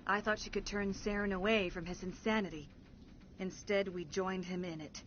I thought she could turn Saren away from his insanity. Instead, we joined him in it.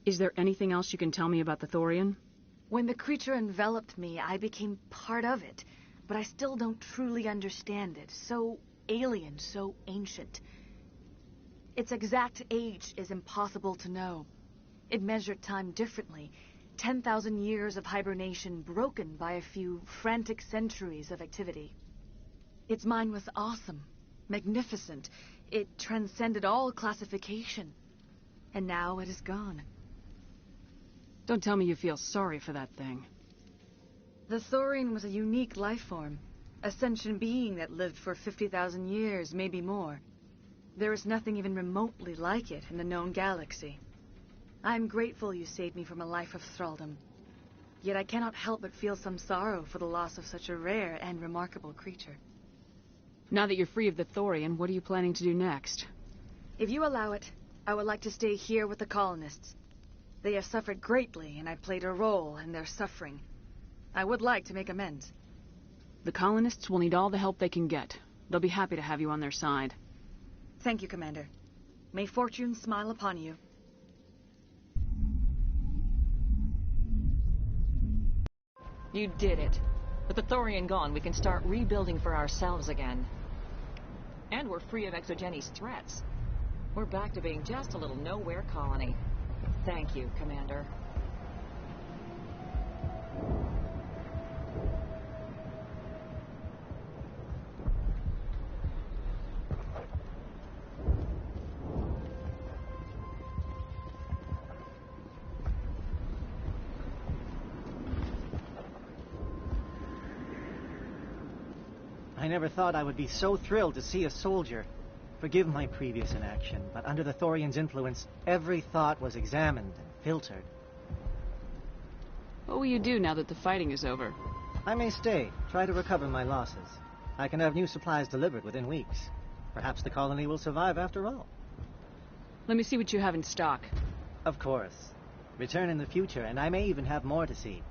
Is there anything else you can tell me about the Thorian? When the creature enveloped me, I became part of it, but I still don't truly understand it. So alien, so ancient. Its exact age is impossible to know. It measured time differently. 10,000 years of hibernation broken by a few frantic centuries of activity. Its mind was awesome, magnificent. It transcended all classification. And now it is gone. Don't tell me you feel sorry for that thing. The Thorian was a unique life form. A sentient being that lived for 50,000 years, maybe more. There is nothing even remotely like it in the known galaxy. I'm grateful you saved me from a life of thraldom. Yet I cannot help but feel some sorrow for the loss of such a rare and remarkable creature. Now that you're free of the Thorian, what are you planning to do next? If you allow it, I would like to stay here with the colonists. They have suffered greatly, and I played a role in their suffering. I would like to make amends. The colonists will need all the help they can get. They'll be happy to have you on their side. Thank you, Commander. May fortune smile upon you. You did it. With the Thorian gone, we can start rebuilding for ourselves again. And we're free of Exogeni's threats. We're back to being just a little nowhere colony. Thank you, Commander. I never thought I would be so thrilled to see a soldier. Forgive my previous inaction, but under the Thorian's influence, every thought was examined and filtered. What will you do now that the fighting is over? I may stay, try to recover my losses. I can have new supplies delivered within weeks. Perhaps the colony will survive after all. Let me see what you have in stock. Of course. Return in the future, and I may even have more to see.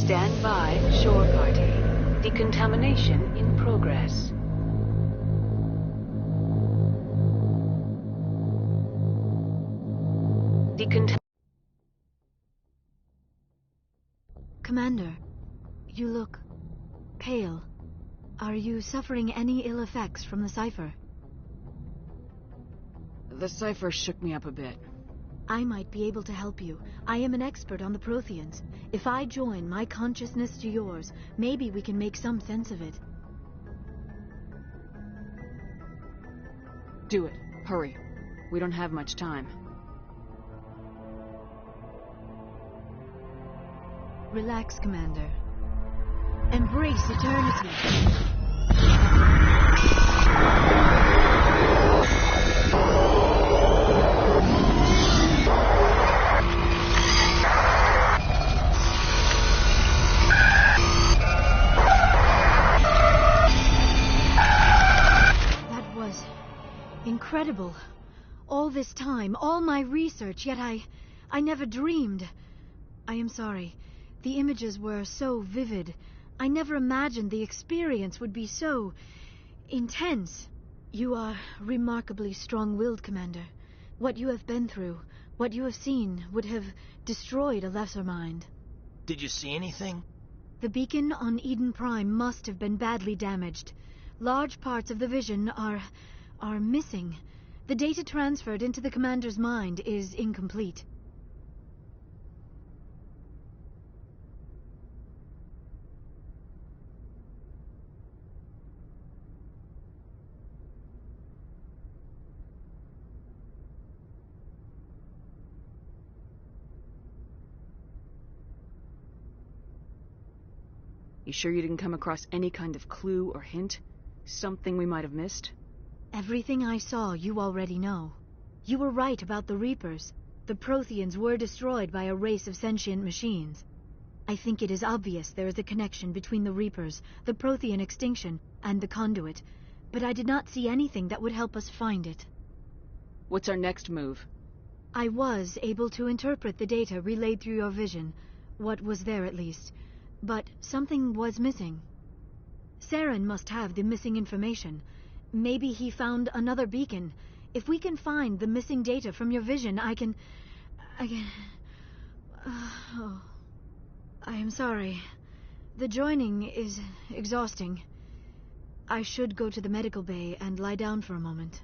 Stand by, shore party. Decontamination in progress. Commander, you look pale. Are you suffering any ill effects from the cipher? The cipher shook me up a bit. I might be able to help you. I am an expert on the Protheans. If I join my consciousness to yours, maybe we can make some sense of it. Do it. Hurry. We don't have much time. Relax, Commander. Embrace eternity. all this time, all my research, yet I never dreamed. I am sorry. The images were so vivid. I never imagined the experience would be so intense. You are remarkably strong-willed, Commander. What you have been through, what you have seen, would have destroyed a lesser mind. Did you see anything? The beacon on Eden Prime must have been badly damaged. Large parts of the vision are missing. The data transferred into the Commander's mind is incomplete. You sure you didn't come across any kind of clue or hint? Something we might have missed? Everything I saw, you already know. You were right about the Reapers. The Protheans were destroyed by a race of sentient machines. I think it is obvious there is a connection between the Reapers, the Prothean extinction, and the Conduit, but I did not see anything that would help us find it. What's our next move? I was able to interpret the data relayed through your vision, what was there at least, but something was missing. Saren must have the missing information. Maybe he found another beacon. If we can find the missing data from your vision, I can... Oh. I am sorry. The joining is exhausting. I should go to the medical bay and lie down for a moment.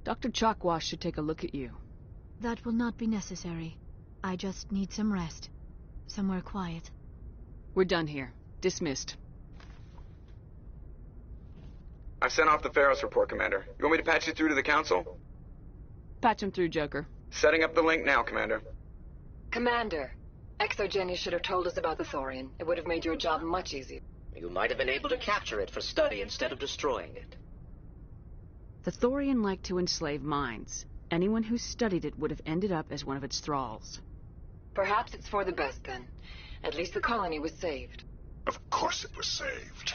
Dr. Chakwas should take a look at you. That will not be necessary. I just need some rest. Somewhere quiet. We're done here. Dismissed. I've sent off the Pharos report, Commander. You want me to patch you through to the Council? Patch him through, Joker. Setting up the link now, Commander. Commander, ExoGeni should have told us about the Thorian. It would have made your job much easier. You might have been able to capture it for study instead of destroying it. The Thorian liked to enslave minds. Anyone who studied it would have ended up as one of its thralls. Perhaps it's for the best, then. At least the colony was saved. Of course it was saved.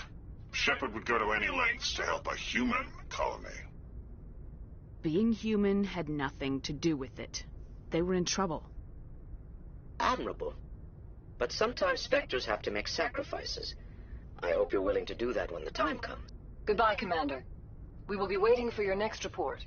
Shepard would go to any lengths to help a human colony. Being human had nothing to do with it. They were in trouble. Admirable. But sometimes Spectres have to make sacrifices. I hope you're willing to do that when the time comes. Goodbye, Commander. We will be waiting for your next report.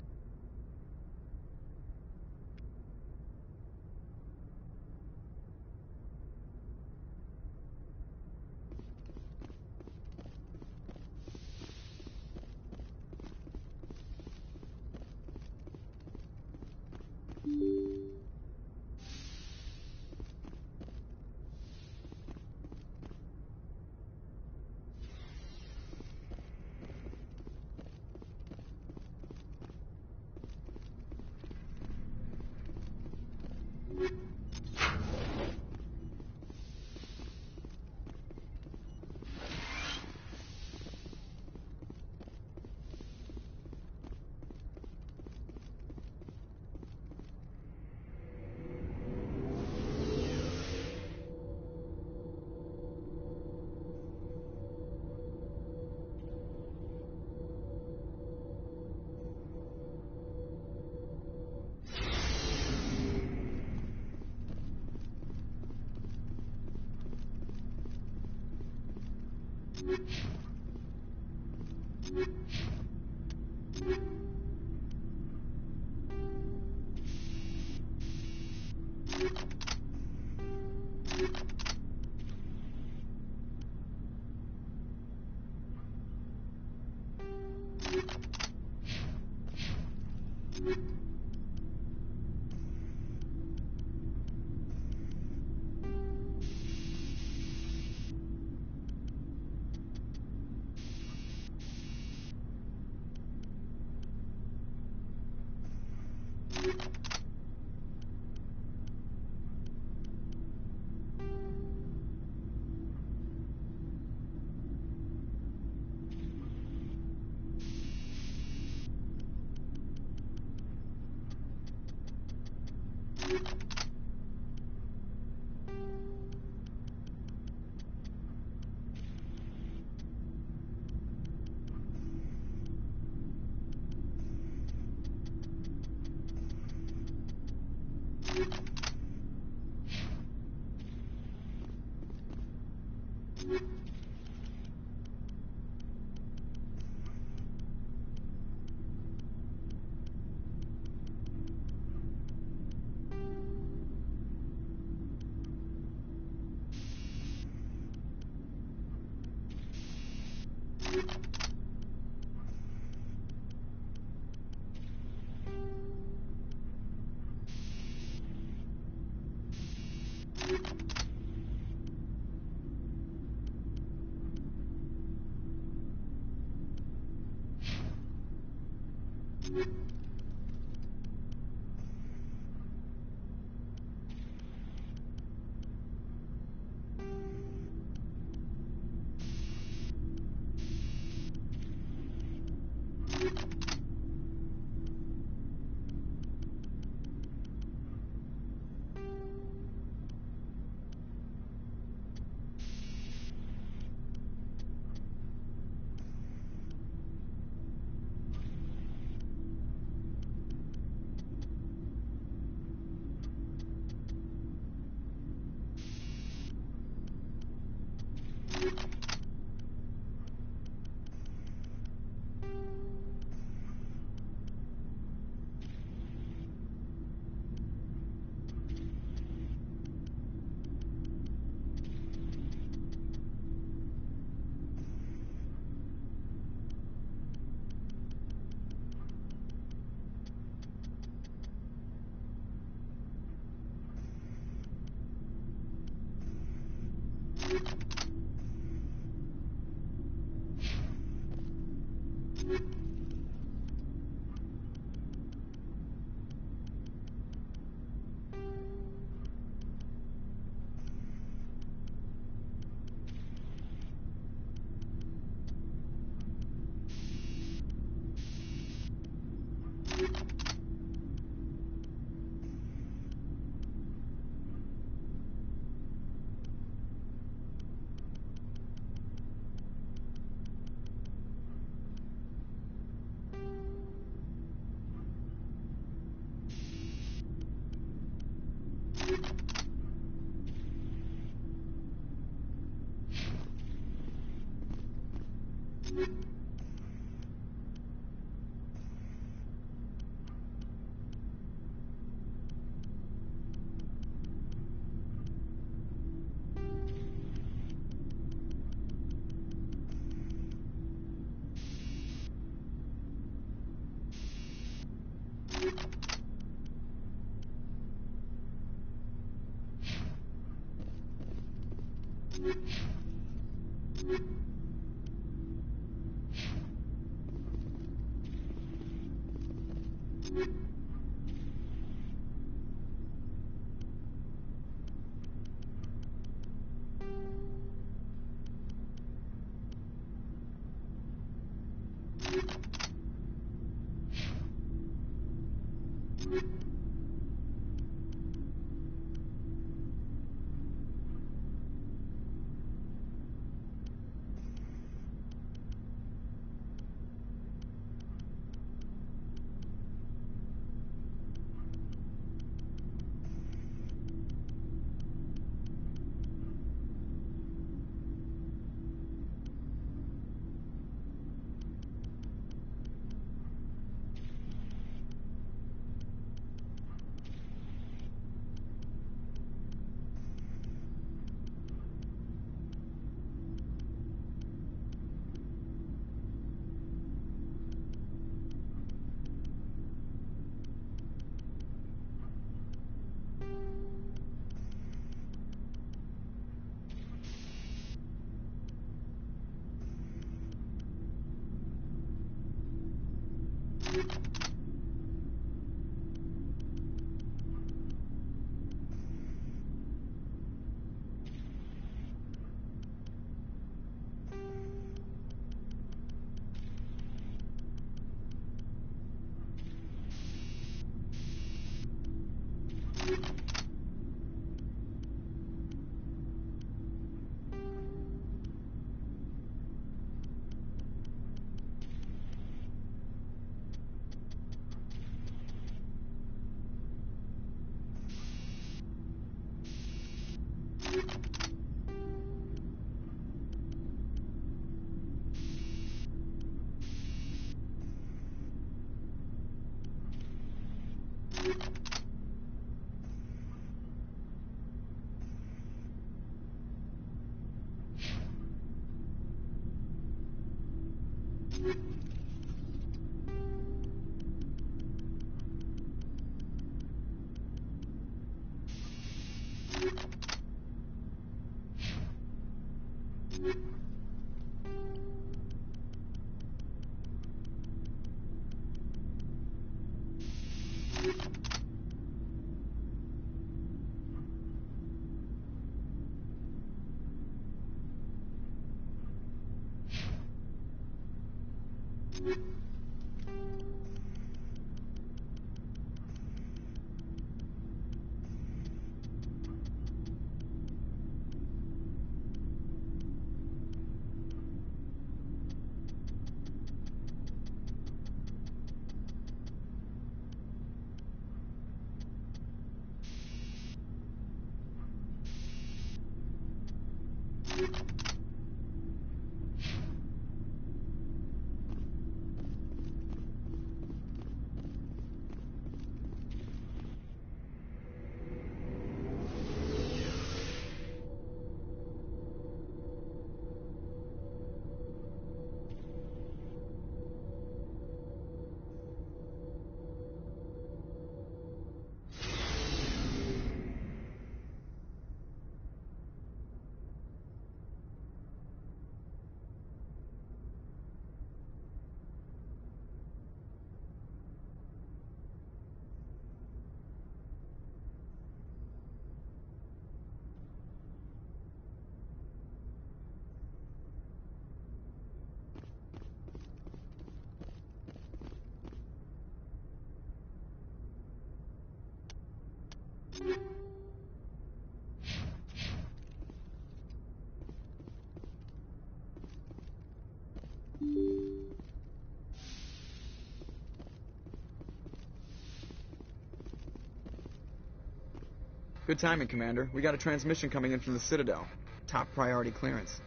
Good timing, Commander. We got a transmission coming in from the Citadel. Top priority clearance.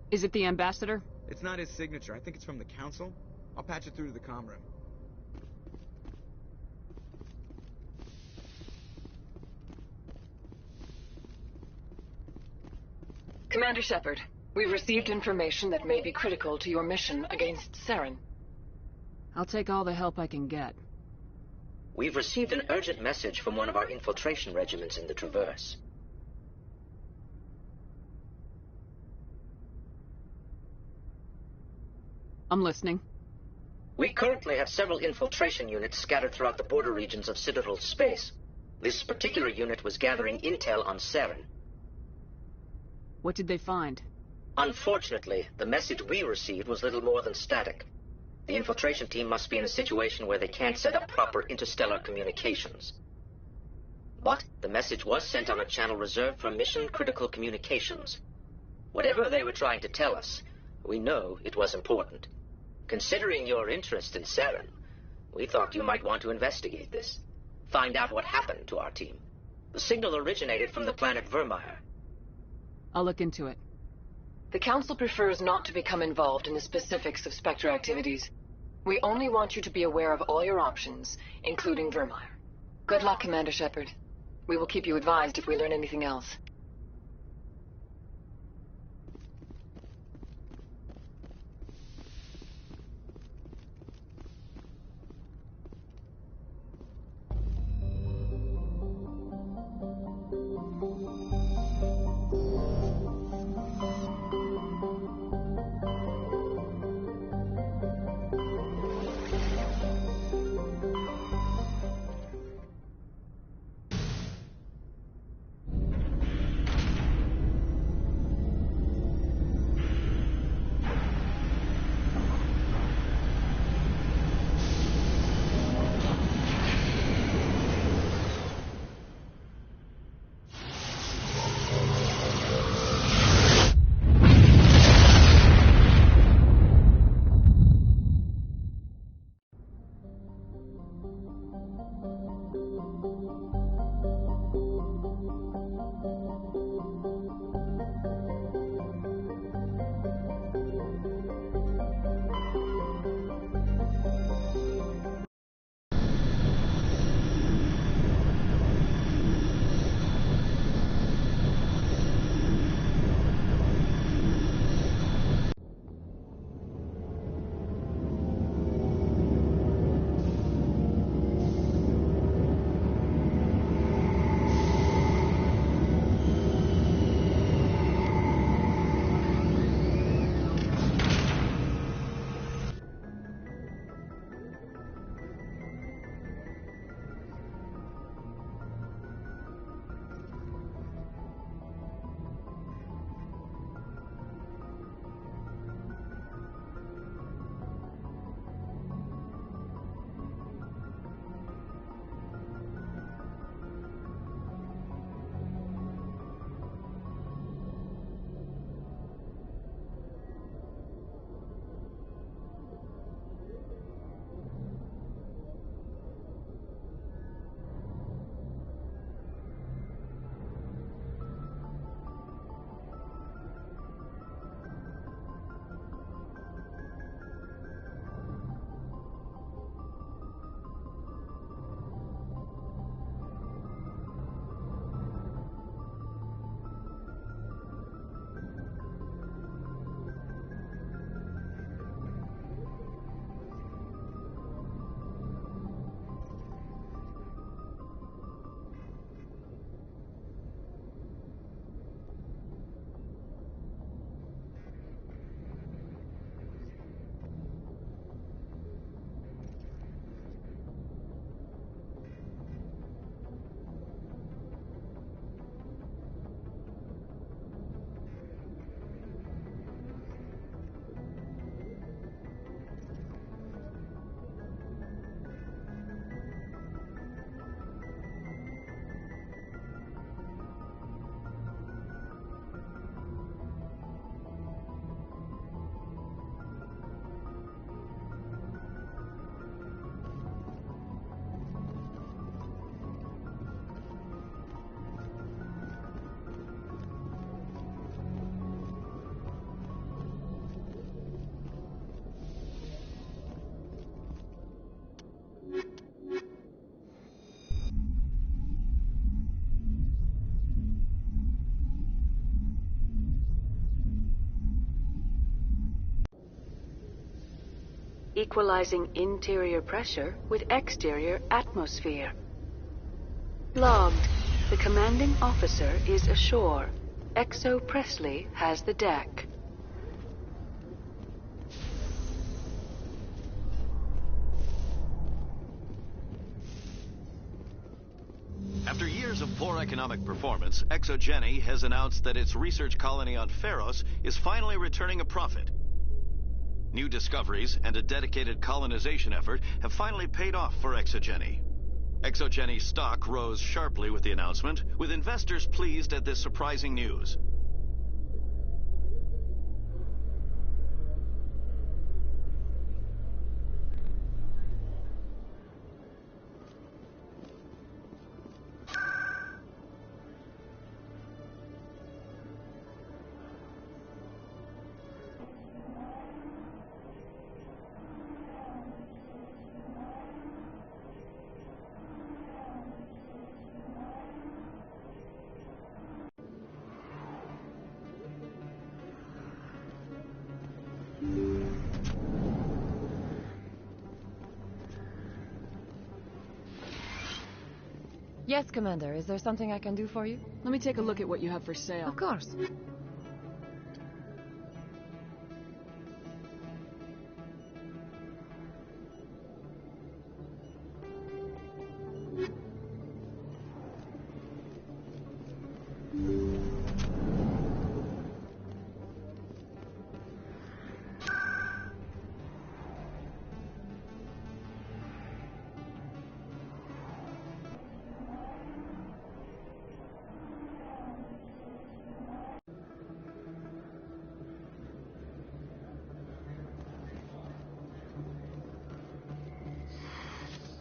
Is it the Ambassador? It's not his signature. I think it's from the Council. I'll patch it through to the comm room. Commander Shepard, we've received information that may be critical to your mission against Saren. I'll take all the help I can get. We've received an urgent message from one of our infiltration regiments in the Traverse. I'm listening. We currently have several infiltration units scattered throughout the border regions of Citadel space. This particular unit was gathering intel on Saren. What did they find? Unfortunately, the message we received was little more than static. The infiltration team must be in a situation where they can't set up proper interstellar communications. But the message was sent on a channel reserved for mission-critical communications. Whatever they were trying to tell us, we know it was important. Considering your interest in Saren, we thought you might want to investigate this. Find out what happened to our team. The signal originated from the planet Vermeer. I'll look into it. The Council prefers not to become involved in the specifics of Spectre activities. We only want you to be aware of all your options, including Vermeer. Good luck, Commander Shepard. We will keep you advised if we learn anything else. equalizing interior pressure with exterior atmosphere. Logged. The commanding officer is ashore. XO Presley has the deck. After years of poor economic performance, ExoGeni has announced that its research colony on Pharos is finally returning a profit. New discoveries and a dedicated colonization effort have finally paid off for ExoGeni. ExoGeni's stock rose sharply with the announcement, with investors pleased at this surprising news. Yes, Commander. Is there something I can do for you? Let me take a look at what you have for sale. Of course.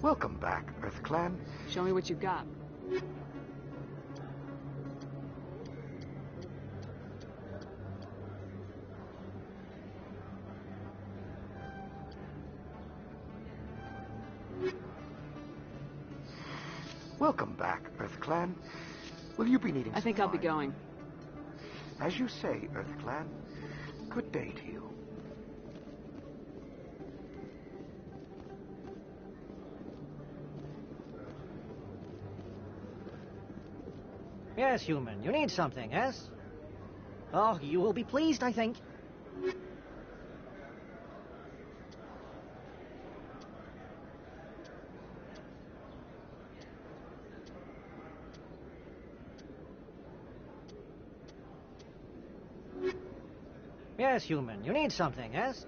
Welcome back, Earth Clan. Show me what you got. Welcome back, Earth Clan. Will you be needing I think I'll be going. As you say, Earth Clan. Good day to you. Yes, human. You need something, yes? Oh, you will be pleased, I think. Yes, human. You need something, yes?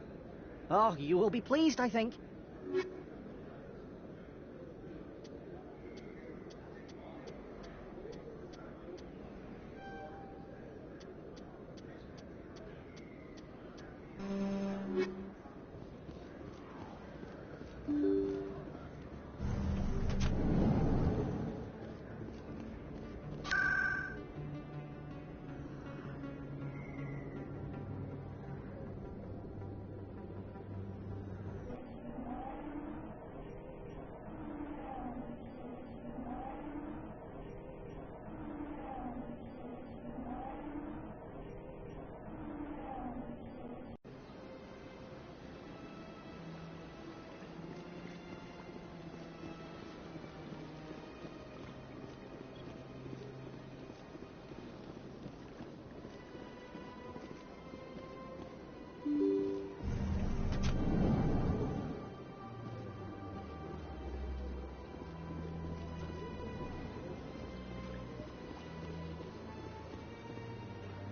Oh, you will be pleased, I think.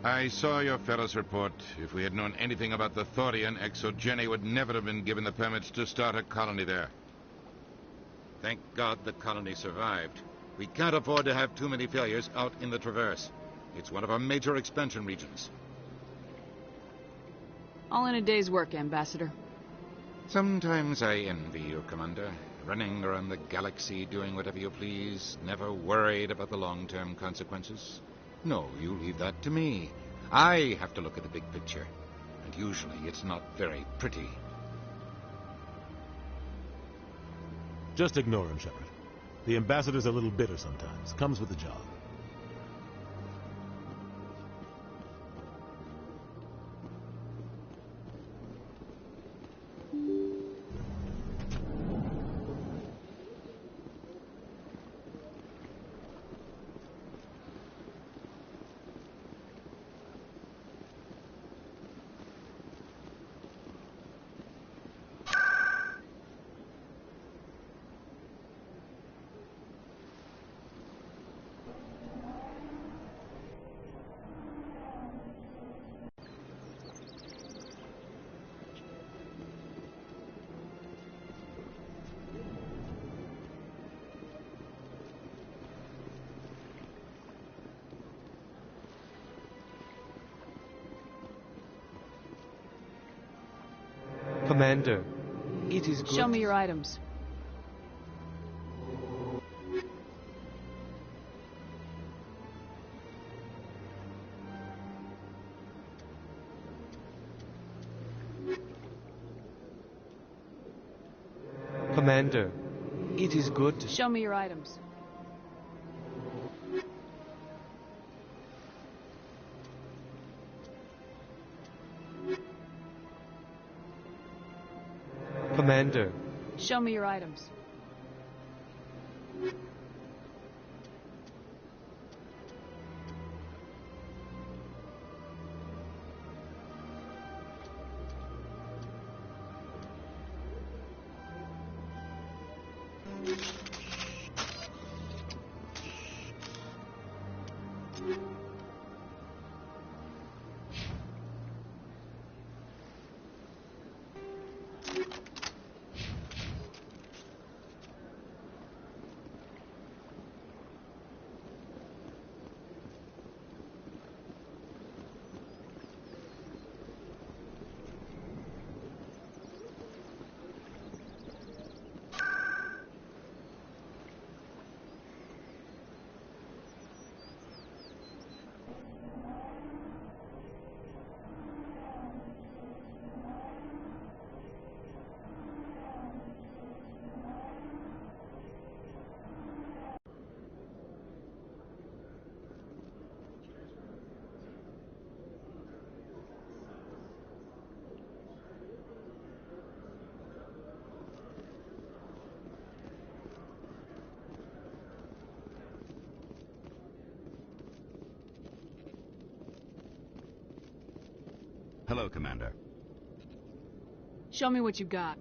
I saw your Pharos report. If we had known anything about the Thorian, ExoGeni would never have been given the permits to start a colony there. Thank God the colony survived. We can't afford to have too many failures out in the Traverse. It's one of our major expansion regions. All in a day's work, Ambassador. Sometimes I envy you, Commander. Running around the galaxy, doing whatever you please, never worried about the long-term consequences. No, you leave that to me. I have to look at the big picture. And usually it's not very pretty. Just ignore him, Shepard. The Ambassador's a little bitter sometimes. Comes with the job. Commander, it is good. Show me your items. Commander, it is good. Show me your items. Commander. Show me your items. Hello, Commander. Show me what you got.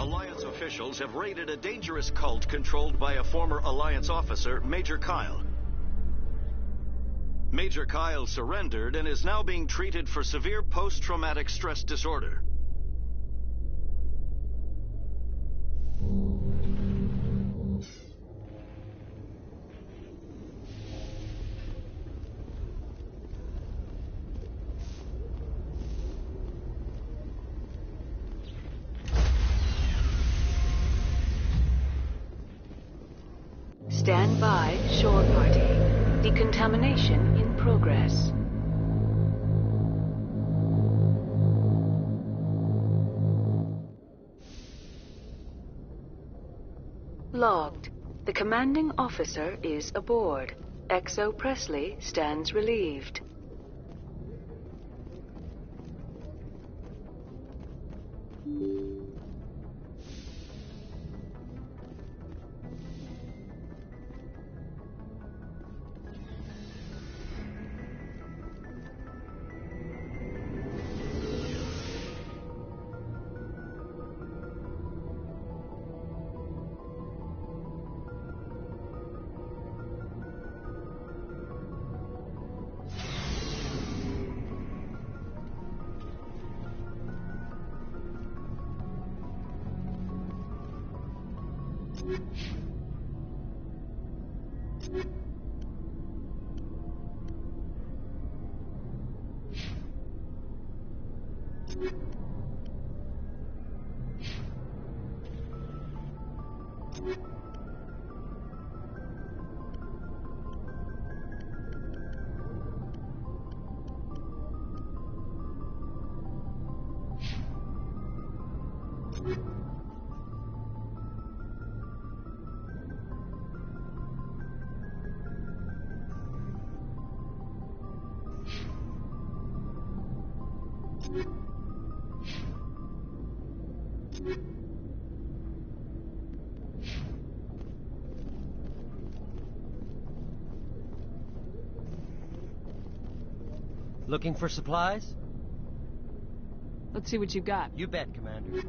Alliance officials have raided a dangerous cult controlled by a former Alliance officer, Major Kyle. Major Kyle surrendered and is now being treated for severe post-traumatic stress disorder. Stand by, shore party. Decontamination in progress. Logged. The commanding officer is aboard. XO Presley stands relieved. Looking for supplies? Let's see what you got. You bet, Commander.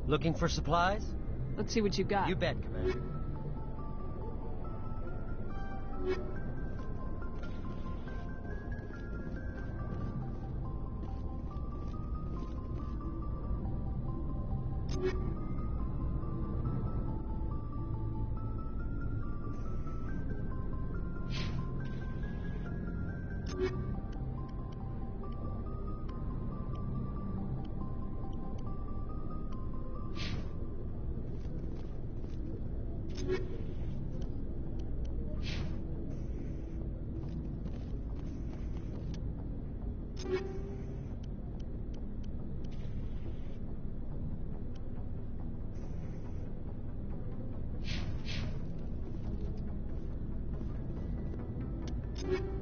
Looking for supplies? Let's see what you got. You bet, Commander. you